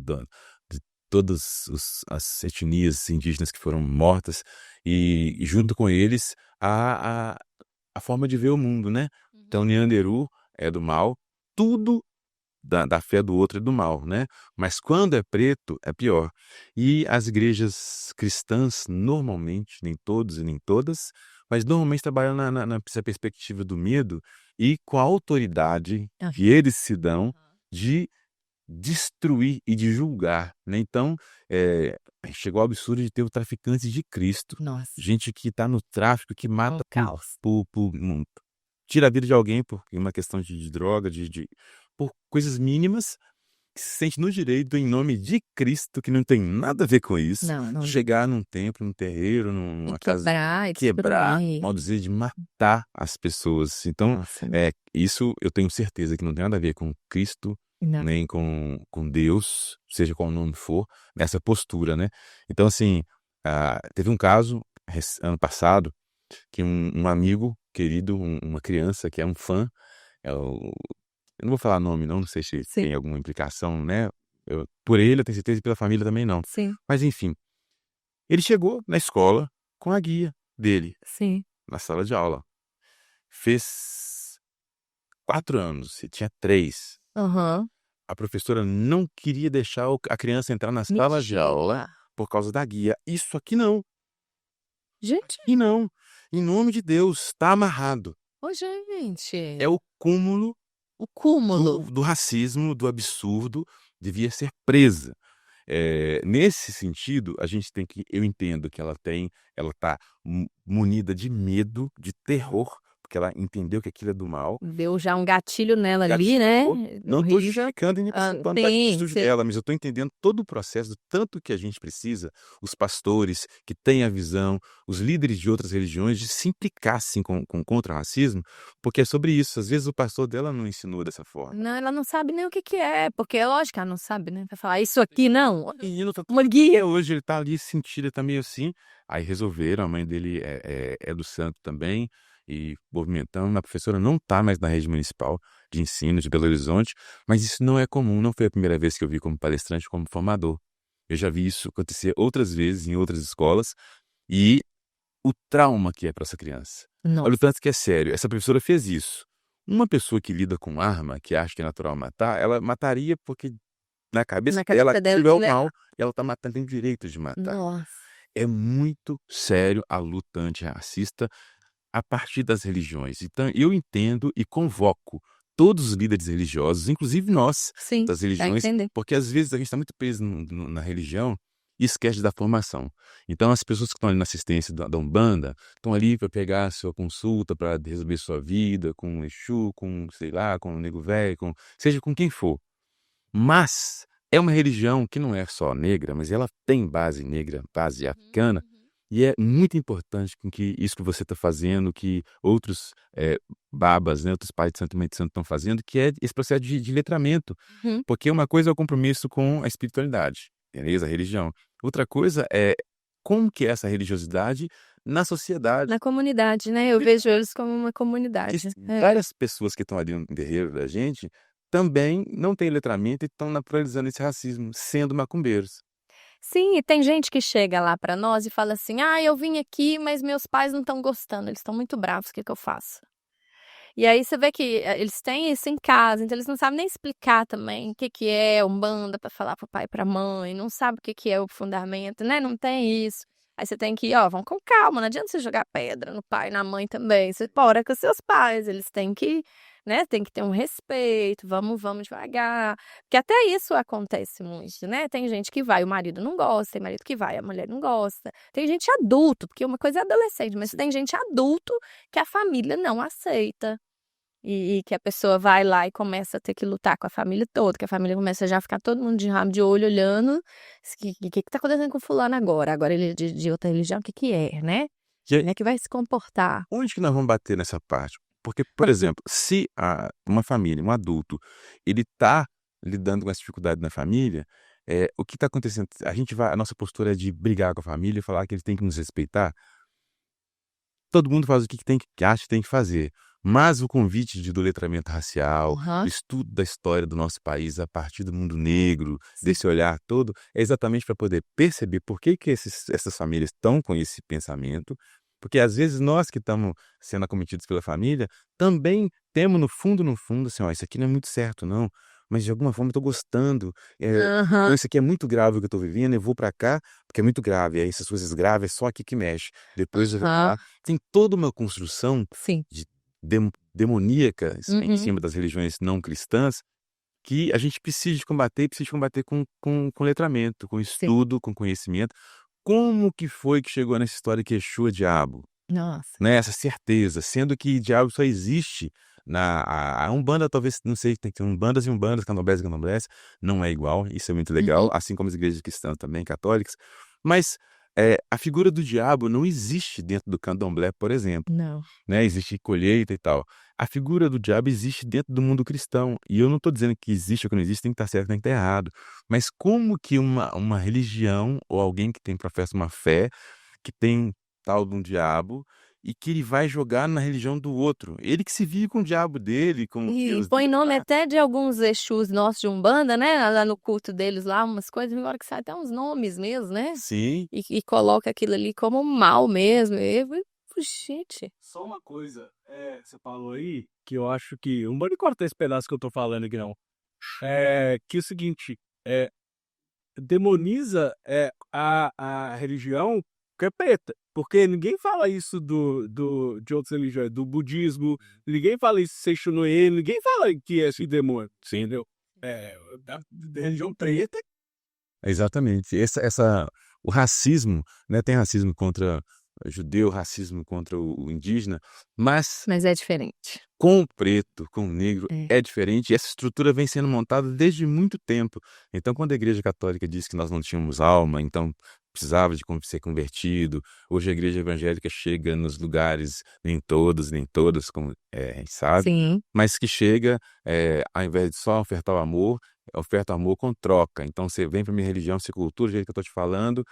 todas as etnias indígenas que foram mortas e junto com eles a forma de ver o mundo, né? Então, Neanderu é do mal, tudo da fé do outro é do mal, né? Mas quando é preto, é pior. E as igrejas cristãs, normalmente, nem todos e nem todas, mas normalmente trabalham nessa perspectiva do medo e com a autoridade Hã. que eles se dão de destruir e de julgar, né? Então, chegou ao absurdo de ter o traficante de Cristo, Nossa, gente que está no tráfico, que um mata caos. tira a vida de alguém por uma questão de droga, por coisas mínimas, que se sente no direito, em nome de Cristo, que não tem nada a ver com isso, Não, não chegar num templo, num terreiro, e numa casa, quebrar e quebrar, destruir. mal dizer, de matar as pessoas. Então, Nossa, isso eu tenho certeza que não tem nada a ver com Cristo, não. nem com Deus, seja qual nome for, nessa postura, né? Então, assim, teve um caso, ano passado, que um amigo querido, uma criança que é um fã, é o eu não vou falar nome não sei se Sim, tem alguma implicação, né, por ele eu tenho certeza e pela família também não. sim, Mas enfim, ele chegou na escola com a guia dele, sim. na sala de aula. Fez 4 anos, ele tinha 3. Aham. A professora não queria deixar a criança entrar na sala de aula Mentira. por causa da guia. Isso aqui não, Gente, aqui não. Em nome de Deus, está amarrado. ô gente, É o cúmulo o cúmulo. do racismo, do absurdo, devia ser presa. Nesse sentido, a gente tem que eu entendo que ela está munida de medo, de terror, porque ela entendeu que aquilo é do mal. Deu já um gatilho nela ali, né, Gatilhou. Não estou horrível. justificando e nem Hã, culpando da sim, atitude você dela, mas eu estou entendendo todo o processo, tanto que a gente precisa, os pastores que têm a visão, os líderes de outras religiões, de se implicar sim contra o racismo, porque é sobre isso. Às vezes o pastor dela não ensinou dessa forma. não, ela não sabe nem o que que é, porque é lógico, ela não sabe, né, vai falar: "Isso aqui não", O menino tá uma até guia. hoje ele tá ali sentindo, ele tá meio assim, aí resolveram, a mãe dele é do santo também, e movimentando, a professora não tá mais na rede municipal de ensino de Belo Horizonte, mas isso não é comum, não foi a primeira vez que eu vi como palestrante, como formador. Eu já vi isso acontecer outras vezes em outras escolas, e o trauma que é para essa criança. Olha o Nossa, tanto que é sério, essa professora fez isso. Uma pessoa que lida com arma, que acha que é natural matar, ela mataria porque na cabeça na dela cabeça dela aquilo é o aquilo é mal, e ela tá matando, tem direito de matar. nossa. É muito sério a luta antirracista, a partir das religiões. Então, eu entendo e convoco todos os líderes religiosos, inclusive nós, Sim, das dá a religiões, entender. porque às vezes a gente está muito preso na religião e esquece da formação. Então, as pessoas que estão ali na assistência da Umbanda estão ali para pegar a sua consulta, para resolver sua vida com o Exu, com, sei lá, com o Nego Velho, seja com quem for. Mas é uma religião que não é só negra, mas ela tem base negra, base africana, e é muito importante com que isso que você está fazendo, que outros babas, né, outros pais de santo e mãe de santo estão fazendo, que é esse processo de letramento. Uhum. Porque uma coisa é o compromisso com a espiritualidade, beleza? A religião. Outra coisa é como que é essa religiosidade na sociedade. Na comunidade, né? Eu vejo eles como uma Porque comunidade. várias pessoas que estão ali no terreiro da gente também não têm letramento e estão naturalizando esse racismo, sendo macumbeiros. Sim, e tem gente que chega lá pra nós e fala assim: "Ah, eu vim aqui, mas meus pais não estão gostando, eles estão muito bravos, o que que eu faço?". E aí você vê que eles têm isso em casa, então eles não sabem nem explicar também o que que é Umbanda pra falar pro pai e pra mãe, não sabe o que que é o fundamento, né, não tem isso. Aí você tem que ir, ó, vamos com calma, não adianta você jogar pedra no pai e na mãe também, você ora com seus pais, eles têm que, né, tem que ter um respeito, vamos devagar, porque até isso acontece muito, né, tem gente que vai, o marido não gosta, tem marido que vai, a mulher não gosta, tem gente adulto, porque uma coisa é adolescente, mas tem gente adulto que a família não aceita. E que a pessoa vai lá e começa a ter que lutar com a família toda, que a família começa já a ficar todo mundo de rabo de olho olhando, o que tá acontecendo com fulano agora? Agora ele é de outra religião, o que que é, né? E aí, Como é que vai se comportar? onde que nós vamos bater nessa parte? Porque, por exemplo, se uma família, um adulto, ele está lidando com essa dificuldade na família, o que está acontecendo? A nossa postura é de brigar com a família e falar que eles têm que nos respeitar. Todo mundo faz o que acha que tem que fazer. Mas o convite do letramento racial, do Aham, estudo da história do nosso país a partir do mundo negro, sim. desse olhar todo, é exatamente para poder perceber por que que essas famílias estão com esse pensamento, porque às vezes nós que estamos sendo acometidos pela família, também temos no fundo, assim, ó, isso aqui não é muito certo não, mas de alguma forma eu estou gostando, Aham, não, isso aqui é muito grave o que eu estou vivendo, eu vou para cá, porque é muito grave, aí essas coisas graves é só aqui que mexe, depois eu vou aham, lá. Tem toda uma construção sim. de demoníaca em Uhum, cima das religiões não cristãs, que a gente precisa de combater com letramento, com sim. estudo, com conhecimento. Como que foi que chegou nessa história que Exu é diabo? Nossa. Né, essa certeza, sendo que diabo só existe a Umbanda, talvez, não sei, tem umbandas e umbandas, candomblés e candomblés, não é igual, isso é muito legal, Uhum. assim como as igrejas cristãs também, católicas, mas, a figura do diabo não existe dentro do candomblé, por exemplo, Não. né, existe colheita e tal. A figura do diabo existe dentro do mundo cristão, e eu não estou dizendo que existe ou que não existe, tem que estar certo, tem que estar errado, mas como que uma religião ou alguém que professa uma fé, que tem tal de um diabo, e que ele vai jogar na religião do outro. Ele que se vive com o diabo dele, com o E Deus põe dele nome lá. até de alguns Exus nossos de Umbanda, né, lá no culto deles lá, umas coisas, tem hora que sai até uns nomes mesmo, né, Sim. e coloca aquilo ali como mal mesmo, gente. Só uma coisa, você falou aí, que eu acho que. Não vou nem cortar esse pedaço que eu tô falando aqui, não. Que é o seguinte, demoniza a religião que é preta. Porque ninguém fala isso de outras religiões, do budismo, ninguém fala isso de Seixonoye, ninguém fala que é esse demônio, Sim. entendeu? Da religião preta. Exatamente. O racismo, né, tem racismo contra o judeu, racismo contra o indígena, mas Mas é diferente. com o preto, com o negro, É. é diferente, e essa estrutura vem sendo montada desde muito tempo. Então, quando a Igreja Católica disse que nós não tínhamos alma, então precisava de ser convertido, hoje a Igreja Evangélica chega nos lugares, nem todos, nem todas, como a gente sabe, Sim. mas que chega, ao invés de só ofertar o amor, oferta o amor com troca. Então, você vem para minha religião, você cultura, o jeito que eu estou te falando,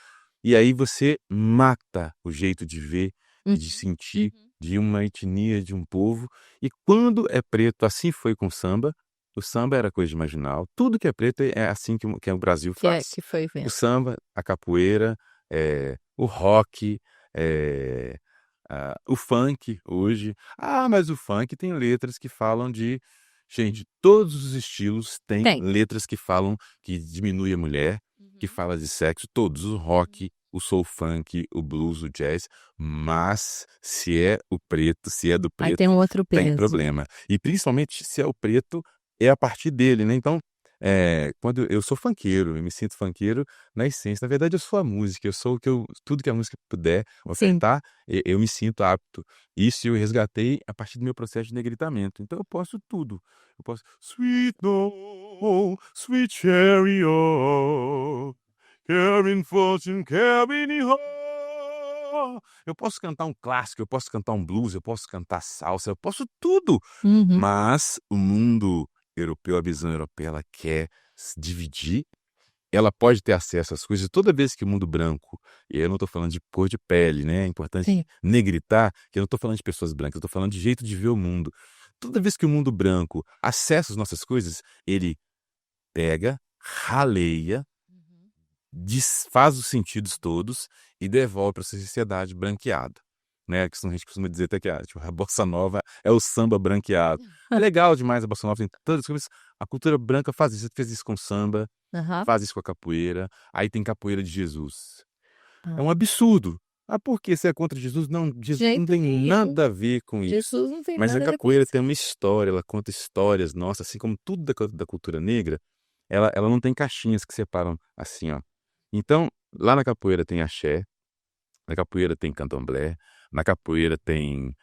e aí você mata o jeito de ver e de Uhum. sentir de uma etnia, de um povo. E quando é preto, assim foi com o samba era coisa de marginal, tudo que é preto é assim que o Brasil faz. Que foi O vendo. samba, a capoeira, o rock, o funk hoje. Ah, mas o funk tem letras que falam de... Gente, todos os estilos têm Tem. letras que falam que diminui a mulher, que fala de sexo, todos. O rock, o soul funk, o blues, o jazz, mas se é o preto, se é do Aí preto, tem um outro tem peso. problema. E principalmente se é o preto, é a partir dele, né? Então, quando eu sou funkeiro, eu me sinto funkeiro na essência. Na verdade, eu sou a música, eu sou tudo que a música puder Sim. ofertar, eu me sinto apto. Isso eu resgatei a partir do meu processo de negritamento. Então eu posso tudo. Eu posso Sweet no, sweet cherry, oh, carrying fortune, carrying ho. Eu posso cantar um clássico, eu posso cantar um blues, eu posso cantar salsa, eu posso tudo. Uhum. Mas o mundo europeu, a visão europeia, ela quer se dividir. Ela pode ter acesso às coisas. Toda vez que o mundo branco, e eu não estou falando de cor de pele, né? É importante Sim. negritar, que eu não estou falando de pessoas brancas, eu estou falando de jeito de ver o mundo. Toda vez que o mundo branco acessa as nossas coisas, ele pega, raleia, desfaz os sentidos todos e devolve para a sociedade branqueada. Né? Que a gente costuma dizer até que a bossa nova é o samba branqueado. É legal demais a bossa nova, tem tantas coisas. A cultura branca faz isso, fez isso com o samba, Aham. faz isso com a capoeira, aí tem capoeira de Jesus. É um Ah. absurdo. Ah, por que você é contra Jesus? Não, Jesus não Jeito tem nenhum. nada a ver com isso. Jesus não tem Mas a nada a ver com capoeira isso. tem uma história, ela conta histórias, nossa, assim como tudo da cultura negra, ela não tem caixinhas que separam assim, ó. Então, lá na capoeira tem axé, na capoeira tem candomblé, na capoeira tem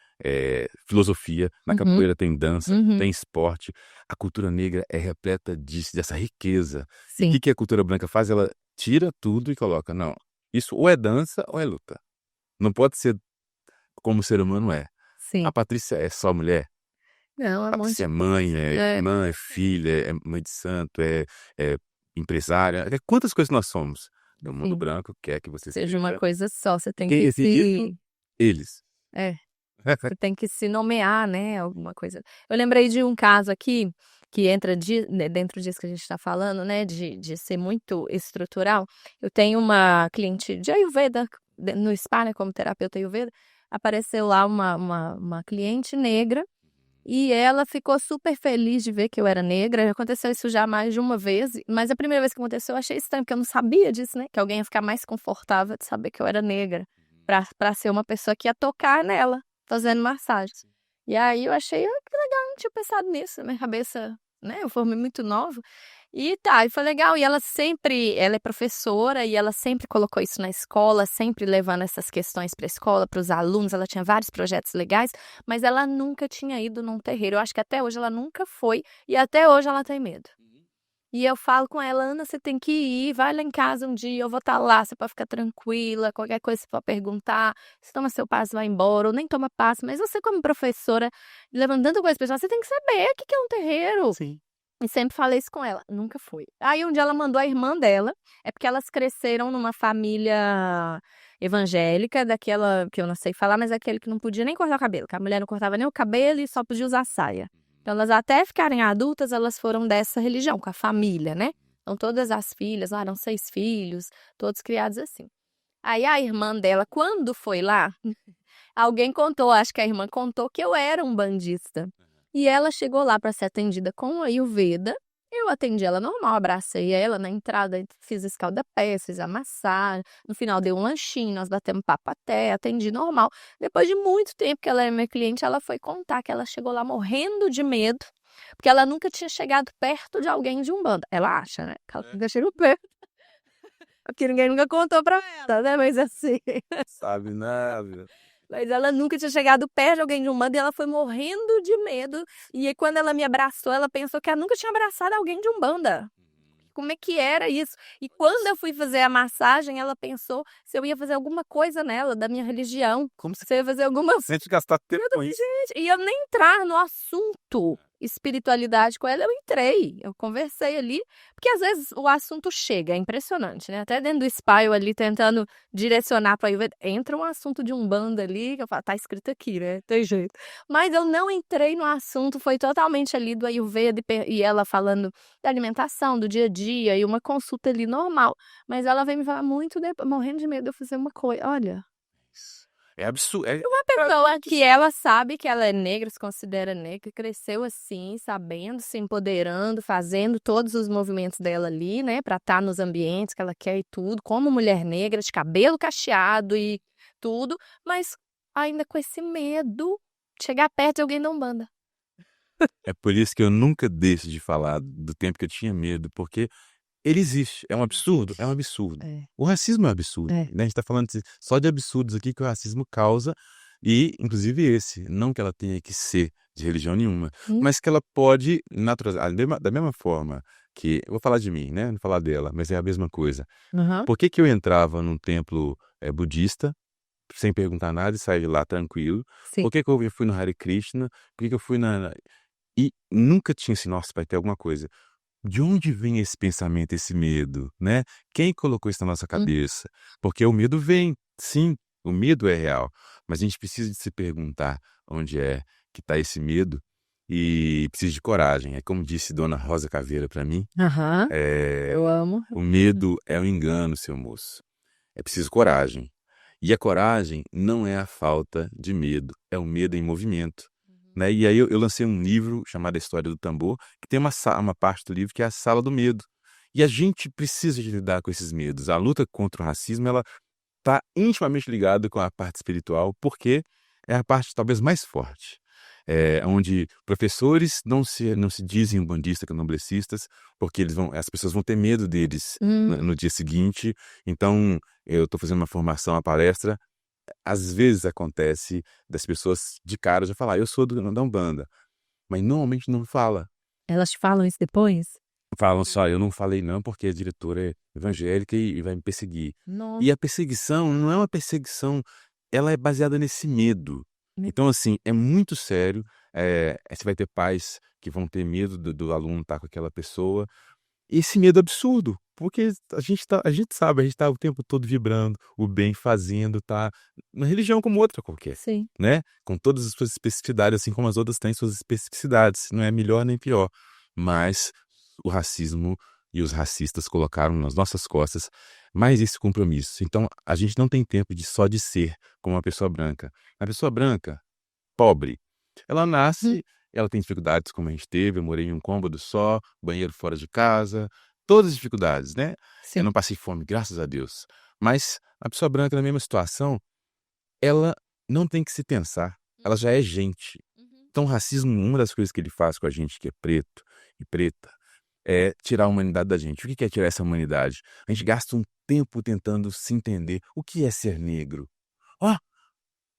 filosofia, na Uhum. capoeira tem dança, Uhum. tem esporte. A cultura negra é repleta dessa riqueza. E o Sim. que a cultura branca faz? Ela tira tudo e coloca, não, isso ou é dança ou é luta. Não pode ser como o ser humano é. Sim. A Patrícia é só mulher? Não, A é um monte Patrícia é de mãe, é É. irmã, é filha, é mãe de santo, é empresária. Quantas coisas nós somos? O mundo Sim. branco quer que você Seja uma seja. coisa só, você tem Quem que exige isso? se Eles. É. Você tem que se nomear, né, alguma coisa. Eu lembrei de um caso aqui, que entra dentro disso que a gente está falando, né, de ser muito estrutural. Eu tenho uma cliente de Ayurveda, no spa, né, como terapeuta Ayurveda, apareceu lá uma cliente negra, e ela ficou super feliz de ver que eu era negra. Aconteceu isso já mais de uma vez, mas a primeira vez que aconteceu eu achei estranho, porque eu não sabia disso, né, que alguém ia ficar mais confortável de saber que eu era negra, pra ser uma pessoa que ia tocar nela, fazendo massagem. E aí eu achei, que legal, não tinha pensado nisso, na minha cabeça, né, eu formei muito nova. E tá, e foi legal. E ela é professora e ela sempre colocou isso na escola, sempre levando essas questões para a escola, para os alunos. Ela tinha vários projetos legais, mas ela nunca tinha ido num terreiro. Eu acho que até hoje ela nunca foi e até hoje ela tem medo. E eu falo com ela, Ana, você tem que ir, vai lá em casa um dia, eu vou estar lá, você pode ficar tranquila, qualquer coisa você pode perguntar, você toma seu passe, vai embora, ou nem toma passe, mas você como professora, levantando coisa pessoal, você tem que saber o que é um terreiro. Sim. E sempre falei isso com ela, nunca foi. Aí um dia ela mandou a irmã dela, é porque elas cresceram numa família evangélica, daquela que eu não sei falar, mas aquele que não podia nem cortar o cabelo, que a mulher não cortava nem o cabelo e só podia usar saia. Então elas até ficarem adultas, elas foram dessa religião, com a família, né? Então todas as filhas, lá eram 6 filhos, todos criados assim. Aí a irmã dela, quando foi lá, alguém contou, acho que a irmã contou que eu era um bandista. E ela chegou lá para ser atendida com a Ayurveda. Eu atendi ela normal, abracei ela na entrada, fiz escalda-pés, fiz a massagem. No final dei um lanchinho, nós batemos papo até, atendi normal. Depois de muito tempo que ela era minha cliente, ela foi contar que ela chegou lá morrendo de medo, porque ela nunca tinha chegado perto de alguém de Umbanda. Ela acha, né? Que ela nunca chegou perto. Porque ninguém nunca contou pra ela, né? Mas assim. Sabe nada. Mas ela nunca tinha chegado perto de alguém de Umbanda e ela foi morrendo de medo. E aí, quando ela me abraçou, ela pensou que ela nunca tinha abraçado alguém de Umbanda. Como é que era isso? E quando eu fui fazer a massagem, ela pensou se eu ia fazer alguma coisa nela, da minha religião. Como se Se eu ia fazer alguma a gente gastar tempo com isso. Gente, e eu nem entrar no assunto espiritualidade com ela, eu entrei, eu conversei ali, porque às vezes o assunto chega, é impressionante, né? Até dentro do spa, eu ali tentando direcionar para Ayurveda, entra um assunto de Umbanda ali, que eu falo, tá escrito aqui, né? Tem jeito. Mas eu não entrei no assunto, foi totalmente ali do Ayurveda e ela falando da alimentação, do dia a dia, e uma consulta ali normal. Mas ela veio me falar muito, morrendo de medo de eu fazer uma coisa, olha. É absurdo. Uma pessoa que ela sabe que ela é negra, se considera negra, cresceu assim, sabendo, se empoderando, fazendo todos os movimentos dela ali, né, pra estar nos ambientes que ela quer e tudo, como mulher negra, de cabelo cacheado e tudo, mas ainda com esse medo de chegar perto de alguém da Umbanda. É por isso que eu nunca deixo de falar do tempo que eu tinha medo, porque ele existe. É um absurdo? É um absurdo. É. O racismo é um absurdo. É. Né? A gente está falando só de absurdos aqui que o racismo causa, e inclusive esse. Não que ela tenha que ser de religião nenhuma, mas que ela pode naturalizar. Da mesma forma que. Eu vou falar de mim, né? Não falar dela, mas é a mesma coisa. Uhum. Por que eu entrava num templo budista, sem perguntar nada, e saía de lá tranquilo? Sim. Por que eu fui no Hare Krishna? Por que eu fui na. E nunca tinha assim, nossa, vai ter alguma coisa. De onde vem esse pensamento, esse medo, né? Quem colocou isso na nossa cabeça? Porque o medo vem, sim, o medo é real, mas a gente precisa de se perguntar onde é que está esse medo e precisa de coragem. É como disse Dona Rosa Caveira para mim, Aham. Eu amo. o medo é um engano, seu moço. É preciso coragem. E a coragem não é a falta de medo, é o medo em movimento. Né? E aí eu lancei um livro chamado A História do Tambor, que tem uma parte do livro que é a Sala do Medo. E a gente precisa de lidar com esses medos. A luta contra o racismo, ela está intimamente ligada com a parte espiritual, porque é a parte talvez mais forte. Onde professores não se dizem umbandistas, candomblecistas, porque as pessoas vão ter medo deles no dia seguinte. Então, eu estou fazendo uma formação, uma palestra. Às vezes acontece das pessoas de cara já falar, eu sou da Umbanda, mas normalmente não fala. Elas te falam isso depois? Falam só, eu não falei não porque a diretora é evangélica e vai me perseguir. Nossa. E a perseguição não é uma perseguição, ela é baseada nesse medo. Então, assim, é muito sério. Você vai ter pais que vão ter medo do aluno estar com aquela pessoa. Esse medo absurdo, porque a gente sabe, a gente tá o tempo todo vibrando, o bem fazendo, tá na religião como outra qualquer, Sim. né? Com todas as suas especificidades, assim como as outras têm suas especificidades, não é melhor nem pior. Mas o racismo e os racistas colocaram nas nossas costas mais esse compromisso. Então, a gente não tem tempo só de ser como uma pessoa branca. A pessoa branca, pobre, ela nasce, ela tem dificuldades como a gente teve, eu morei em um cômodo só, banheiro fora de casa, todas as dificuldades, né? Sim. Eu não passei fome, graças a Deus. Mas a pessoa branca na mesma situação, ela não tem que se pensar, ela já é gente. Então o racismo, uma das coisas que ele faz com a gente que é preto e preta, é tirar a humanidade da gente. O que é tirar essa humanidade? A gente gasta um tempo tentando se entender. O que é ser negro?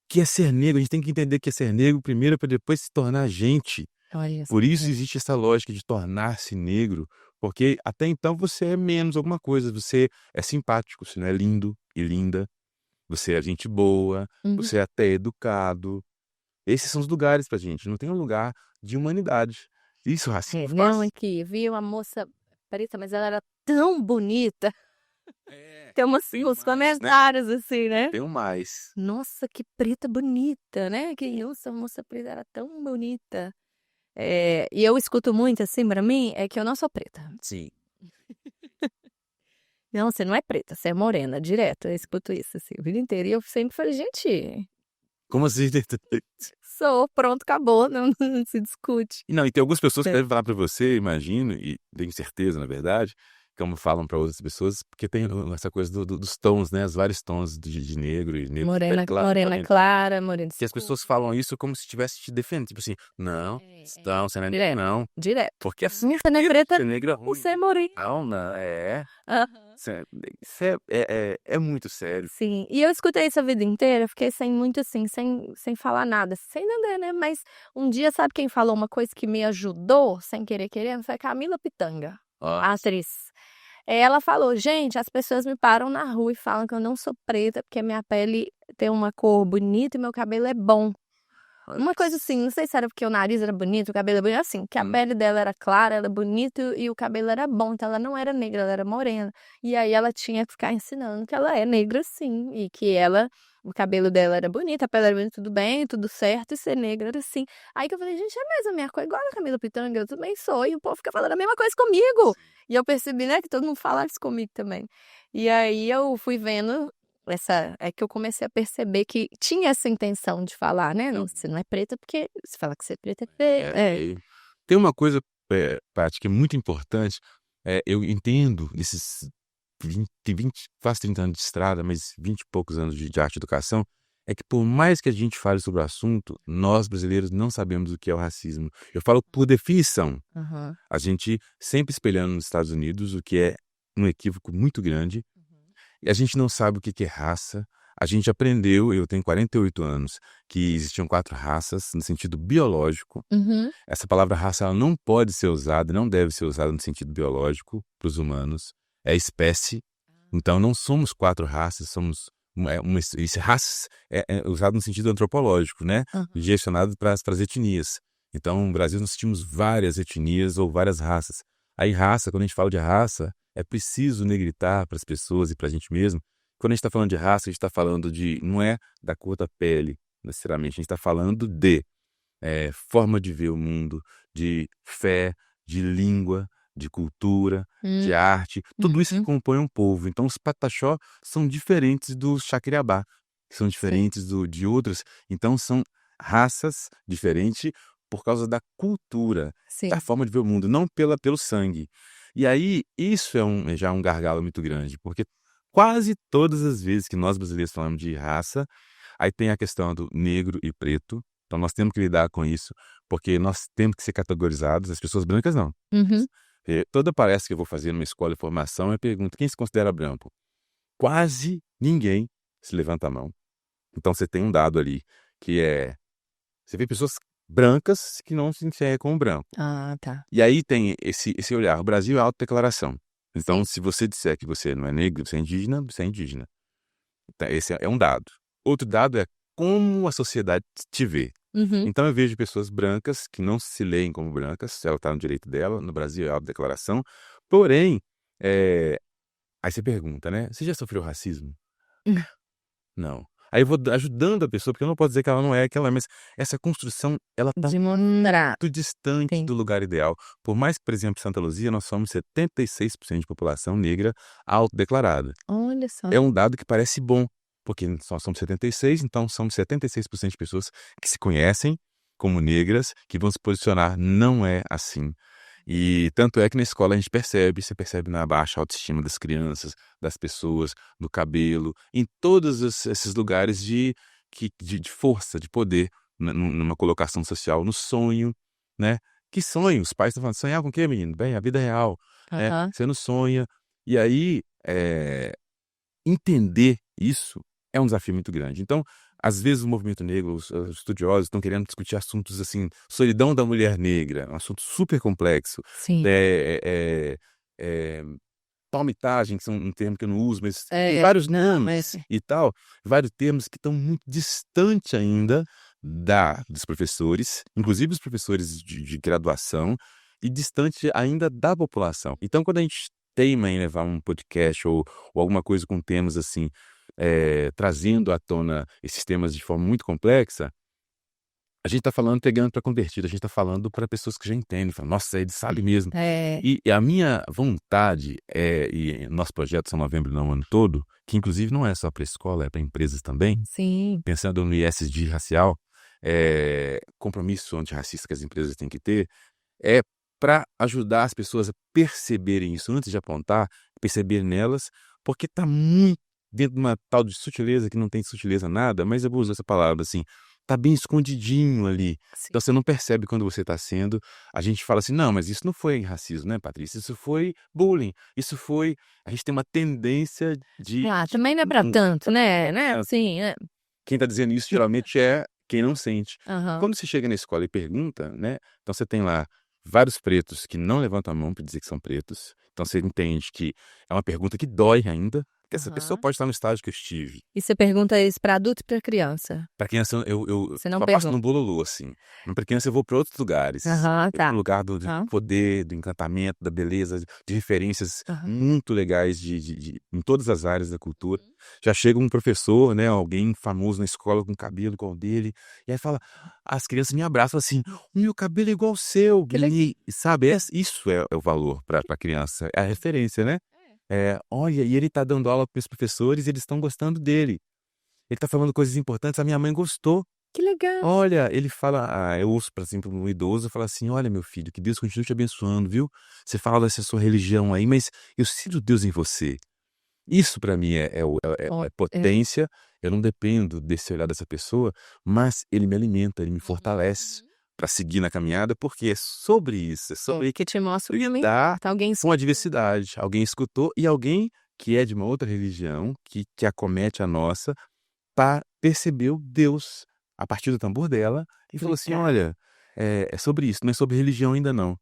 Que é ser negro, a gente tem que entender que é ser negro primeiro para depois se tornar gente. Olha Por isso só. existe essa lógica de tornar-se negro, porque até então você é menos alguma coisa, você é simpático, você não é lindo e linda, você é gente boa, você é até educado. Esses são os lugares pra gente, não tem um lugar de humanidade. Isso o racismo Não, faz. aqui, vi uma moça preta, mas ela era tão bonita. Tem Tem uns mais, né? comentários assim, né? Tem um mais. Nossa, que preta bonita, né? Que nossa, a moça preta era tão bonita. E eu escuto muito assim, pra mim, é que eu não sou preta. Sim. Não, você não é preta, você é morena, direto. Eu escuto isso assim, a vida inteira. E eu sempre falei, gente, Como assim? sou, pronto, acabou, não se discute. Não, e tem algumas pessoas que devem falar pra você, imagino, e tenho certeza, na verdade, como falam pra outras pessoas, porque tem essa coisa dos tons, né? Os vários tons de negro e negro Morena, super claro, morena moreno. clara, morena Que as pessoas falam isso como se estivesse te defendendo. Tipo assim, não, você não é Direto. negra, não. direto. Porque assim, Você não é preta, ser negro é ruim. você é morena. Não, Aham. Isso é muito sério. Sim, e eu escutei isso a vida inteira, eu fiquei muito assim, sem falar nada, sem entender, né? Mas um dia, sabe quem falou uma coisa que me ajudou, sem querer querendo? Foi a Camila Pitanga, a atriz. Ela falou, gente, as pessoas me param na rua e falam que eu não sou preta porque minha pele tem uma cor bonita e meu cabelo é bom. Uma coisa assim, não sei se era porque o nariz era bonito, o cabelo era bonito, assim, que a pele dela era clara, era bonita e o cabelo era bom, então ela não era negra, ela era morena. E aí ela tinha que ficar ensinando que ela é negra sim, e que o cabelo dela era bonito, a pele era bonita, tudo bem, tudo certo, e ser negra era assim. Aí que eu falei, gente, é mesmo a minha cor, igual a Camila Pitanga, eu também sou, e o povo fica falando a mesma coisa comigo. E eu percebi, né, que todo mundo fala isso comigo também. E aí eu fui vendo É que eu comecei a perceber que tinha essa intenção de falar, né? Não, você não é preta porque se fala que você é preta é feio. E tem uma coisa, Paty, que é muito importante. Eu entendo esses 20, quase 30 anos de estrada, mas 20 e poucos anos de arte e educação, é que por mais que a gente fale sobre o assunto, nós brasileiros não sabemos o que é o racismo. Eu falo por definição. Aham. A gente sempre espelhando nos Estados Unidos, o que é um equívoco muito grande. E a gente não sabe o que é raça. A gente aprendeu, eu tenho 48 anos, que existiam 4 raças no sentido biológico. Uhum. Essa palavra raça ela não pode ser usada, não deve ser usada no sentido biológico para os humanos. É espécie. Então não somos 4 raças, somos raças é usado no sentido antropológico, né? Aham. Direcionado para as etnias. Então no Brasil nós tínhamos várias etnias ou várias raças. Aí raça, quando a gente fala de raça, é preciso negritar para as pessoas e para a gente mesmo. Quando a gente está falando de raça, a gente está falando não é da cor da pele, necessariamente. A gente está falando de forma de ver o mundo, de fé, de língua, de cultura, de arte. Tudo isso que Uhum. compõe um povo. Então, os pataxó são diferentes dos Xacriabá, que são diferentes de outros. Então, são raças diferentes por causa da cultura, Sim. da forma de ver o mundo, não pelo sangue. E aí, isso é já um gargalo muito grande, porque quase todas as vezes que nós brasileiros falamos de raça, aí tem a questão do negro e preto. Então, nós temos que lidar com isso, porque nós temos que ser categorizados, as pessoas brancas não. Uhum. Toda palestra que eu vou fazer numa escola de formação, eu pergunto quem se considera branco. Quase ninguém se levanta a mão. Então, você tem um dado ali, que você vê pessoas brancas que não se enxergam como branco. Ah, tá. E aí tem esse olhar. O Brasil é autodeclaração. Então, se você disser que você não é negro, você é indígena, você é indígena. Então, esse é um dado. Outro dado é como a sociedade te vê. Uhum. Então, eu vejo pessoas brancas que não se leem como brancas, ela está no direito dela, no Brasil é autodeclaração. Porém, aí você pergunta, né? Você já sofreu racismo? Não. Aí eu vou ajudando a pessoa, porque eu não posso dizer que ela não é, que ela é, mas essa construção, ela está De mostrar. muito distante Sim. do lugar ideal. Por mais que, por exemplo, em Santa Luzia, nós somos 76% de população negra autodeclarada. Olha só. É um dado que parece bom, porque nós somos 76, então somos 76% de pessoas que se conhecem como negras, que vão se posicionar. Não é assim. E tanto é que na escola a gente você percebe na baixa autoestima das crianças, das pessoas, no cabelo, em todos esses lugares de força, de poder, numa colocação social, no sonho, né? Que sonho? Os pais estão falando, sonhar com o quê, menino? Bem, a vida é real, né? Aham. Você não sonha. E aí, entender isso é um desafio muito grande. Então, às vezes o movimento negro, os estudiosos estão querendo discutir assuntos assim, solidão da mulher negra, um assunto super complexo. Sim. Palmitagem, que são um termo que eu não uso, mas É, tem vários não, nomes mas- e tal, vários termos que estão muito distantes ainda dos professores, inclusive os professores de graduação, e distante ainda da população. Então, quando a gente teima em levar um podcast ou alguma coisa com temas assim, trazendo à tona esses temas de forma muito complexa, a gente está falando pegando para convertido, a gente está falando para pessoas que já entendem, falam, nossa, ele sabe mesmo. É. E a minha vontade e nosso projeto São Novembro não, o ano todo, que inclusive não é só para escola, é para empresas também, Sim. pensando no ISD racial, compromisso antirracista que as empresas têm que ter, é para ajudar as pessoas a perceberem isso antes de apontar, perceber nelas, porque está muito dentro de uma tal de sutileza que não tem sutileza nada, mas eu vou usar essa palavra assim, está bem escondidinho ali. Sim. Então você não percebe quando você está sendo. A gente fala assim, não, mas isso não foi racismo, né, Patrícia? Isso foi bullying. Isso foi. A gente tem uma tendência de. Ah, também não é pra tanto, né? Sim, é. Quem está dizendo isso geralmente é quem não sente. Aham. Quando você chega na escola e pergunta, né? Então você tem lá vários pretos que não levantam a mão para dizer que são pretos. Então você entende que é uma pergunta que dói ainda. Porque essa pessoa Aham. pode estar no estágio que eu estive. E você pergunta isso pra adulto e pra criança? Pra criança, eu Você não só passo pergunta? no bololô, assim. Mas pra criança eu vou pra outros lugares. Aham, Eu vou tá. pro lugar do Aham. poder, do encantamento, da beleza, de referências Aham. muito legais em todas as áreas da cultura. Já chega um professor, né, alguém famoso na escola com cabelo igual o dele, e aí fala, as crianças me abraçam assim, o meu cabelo é igual ao seu. Que legal. Sabe, isso é o valor pra criança, é a referência, né? olha, e ele tá dando aula para os professores, eles estão gostando dele. Ele tá falando coisas importantes, a minha mãe gostou. Que legal. Olha, ele fala, eu ouço, por exemplo, um idoso falar assim: olha, meu filho, que Deus continue te abençoando, viu? Você fala dessa sua religião aí, mas eu sinto Deus em você. Isso para mim Ó, é potência. Eu não dependo desse olhar dessa pessoa, mas ele me alimenta, ele me fortalece para seguir na caminhada, porque é sobre isso, é sobre que te mostra o caminho lidar certo. Alguém com a diversidade. Alguém escutou e alguém que é de uma outra religião, que acomete a nossa, percebeu Deus a partir do tambor dela e falou assim: legal. olha, é sobre isso, não é sobre religião ainda não.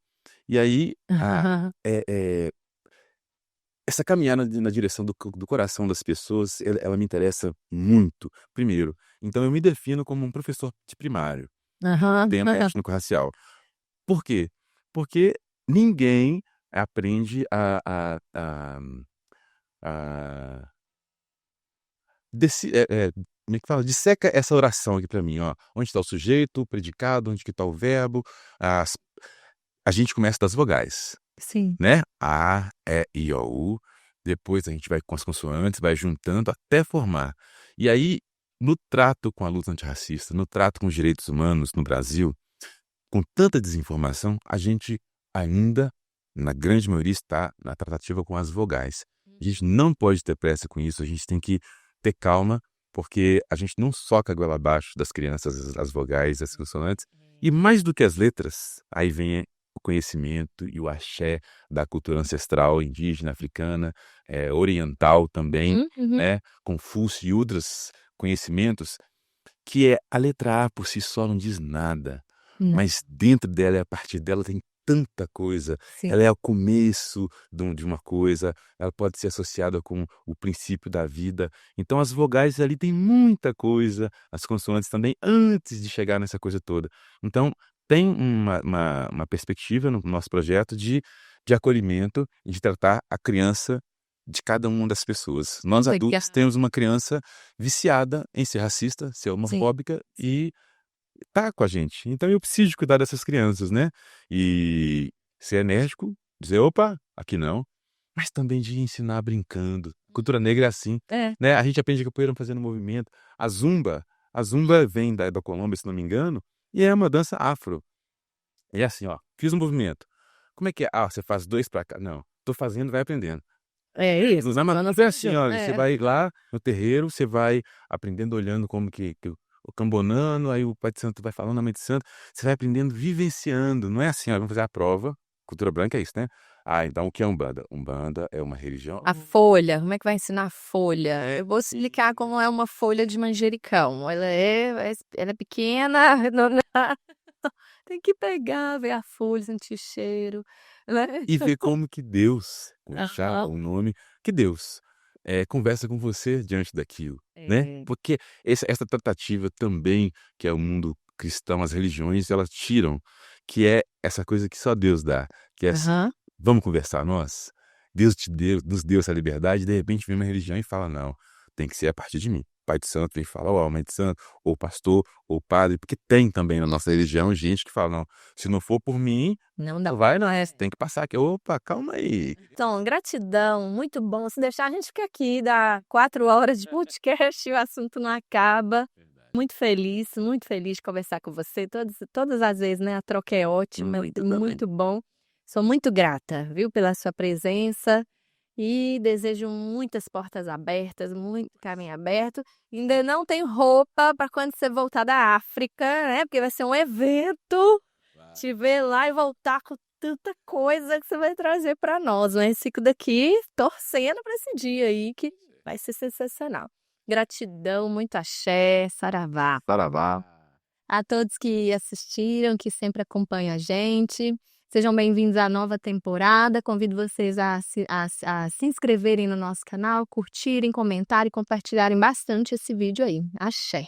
E aí, essa caminhada na direção do coração das pessoas, ela me interessa muito. Primeiro, então eu me defino como um professor de primário, Aham. tema étnico-racial. Por quê? Porque ninguém aprende a como é que fala? Disseca essa oração aqui pra mim, ó. Onde está o sujeito, o predicado, onde que tá o verbo. As A gente começa das vogais, Sim. né? A, E, I, O, U. Depois a gente vai com as consoantes, vai juntando até formar. E aí, no trato com a luta antirracista, no trato com os direitos humanos no Brasil, com tanta desinformação, a gente ainda, na grande maioria, está na tratativa com as vogais. A gente não pode ter pressa com isso, a gente tem que ter calma, porque a gente não soca a goela abaixo das crianças as vogais, as consonantes. E mais do que as letras, aí vem o conhecimento e o axé da cultura ancestral indígena, africana, oriental também, Uhum. né? Confúcio e outros conhecimentos, que a letra A por si só não diz nada. Não. Mas dentro dela e a partir dela tem tanta coisa. Sim. Ela é o começo de uma coisa, ela pode ser associada com o princípio da vida. Então as vogais ali tem muita coisa, as consoantes também, antes de chegar nessa coisa toda. Então tem uma perspectiva no nosso projeto de acolhimento e de tratar a criança de cada uma das pessoas. Nós Legal. adultos temos uma criança viciada em ser racista, ser Sim. homofóbica e tá com a gente. Então eu preciso de cuidar dessas crianças, né? E ser enérgico, dizer, opa, aqui não. Mas também de ensinar brincando. Cultura negra é assim, É. né? A gente aprende capoeira fazendo movimento. A zumba vem da Colômbia, se não me engano, e é uma dança afro. E é assim, ó, fiz um movimento. Como é que é? Ah, você faz 2 pra cá. Não, tô fazendo, vai aprendendo. É isso. Mas é assim, olha, você vai lá no terreiro, você vai aprendendo olhando como que o cambonano, aí o pai de santo vai falando, a mãe de santo, você vai aprendendo vivenciando, não é assim, ó, vamos fazer a prova, cultura branca é isso, né? Então o que é Umbanda? Umbanda é uma religião... A folha, como é que vai ensinar a folha? Eu vou explicar como é uma folha de manjericão. Ela é pequena, tem que pegar, ver a folha, sentir cheiro, né? E ver como que Deus, com Aham. o nome, que Deus conversa com você diante daquilo, né? Porque essa tratativa também, que é o mundo cristão, as religiões, elas tiram, que é essa coisa que só Deus dá, que é assim, Aham. vamos conversar nós? Deus nos deu essa liberdade, de repente vem uma religião e fala, não, tem que ser a partir de mim. Pai de santo vem falar, ó, mãe de santo, ou pastor, ou padre, porque tem também na nossa religião gente que fala, não, se não for por mim, Não dá. não vai não, você tem que passar aqui. Opa, calma aí. Então, gratidão, muito bom. Se deixar, a gente fica aqui, dá 4 horas de podcast e o assunto não acaba. Muito feliz de conversar com você. Todas as vezes, né? A troca é ótima, muito bom. Sou muito grata, viu, pela sua presença e desejo muitas portas abertas, muito caminho aberto. Ainda não tenho roupa para quando você voltar da África, né? Porque vai ser um evento. Te ver lá e voltar com tanta coisa que você vai trazer para nós, né? Esse daqui, torcendo para esse dia aí, que vai ser sensacional. Gratidão, muito axé, saravá. Saravá. A todos que assistiram, que sempre acompanham a gente. Sejam bem-vindos à nova temporada. Convido vocês a se inscreverem no nosso canal, curtirem, comentarem e compartilharem bastante esse vídeo aí. Axé!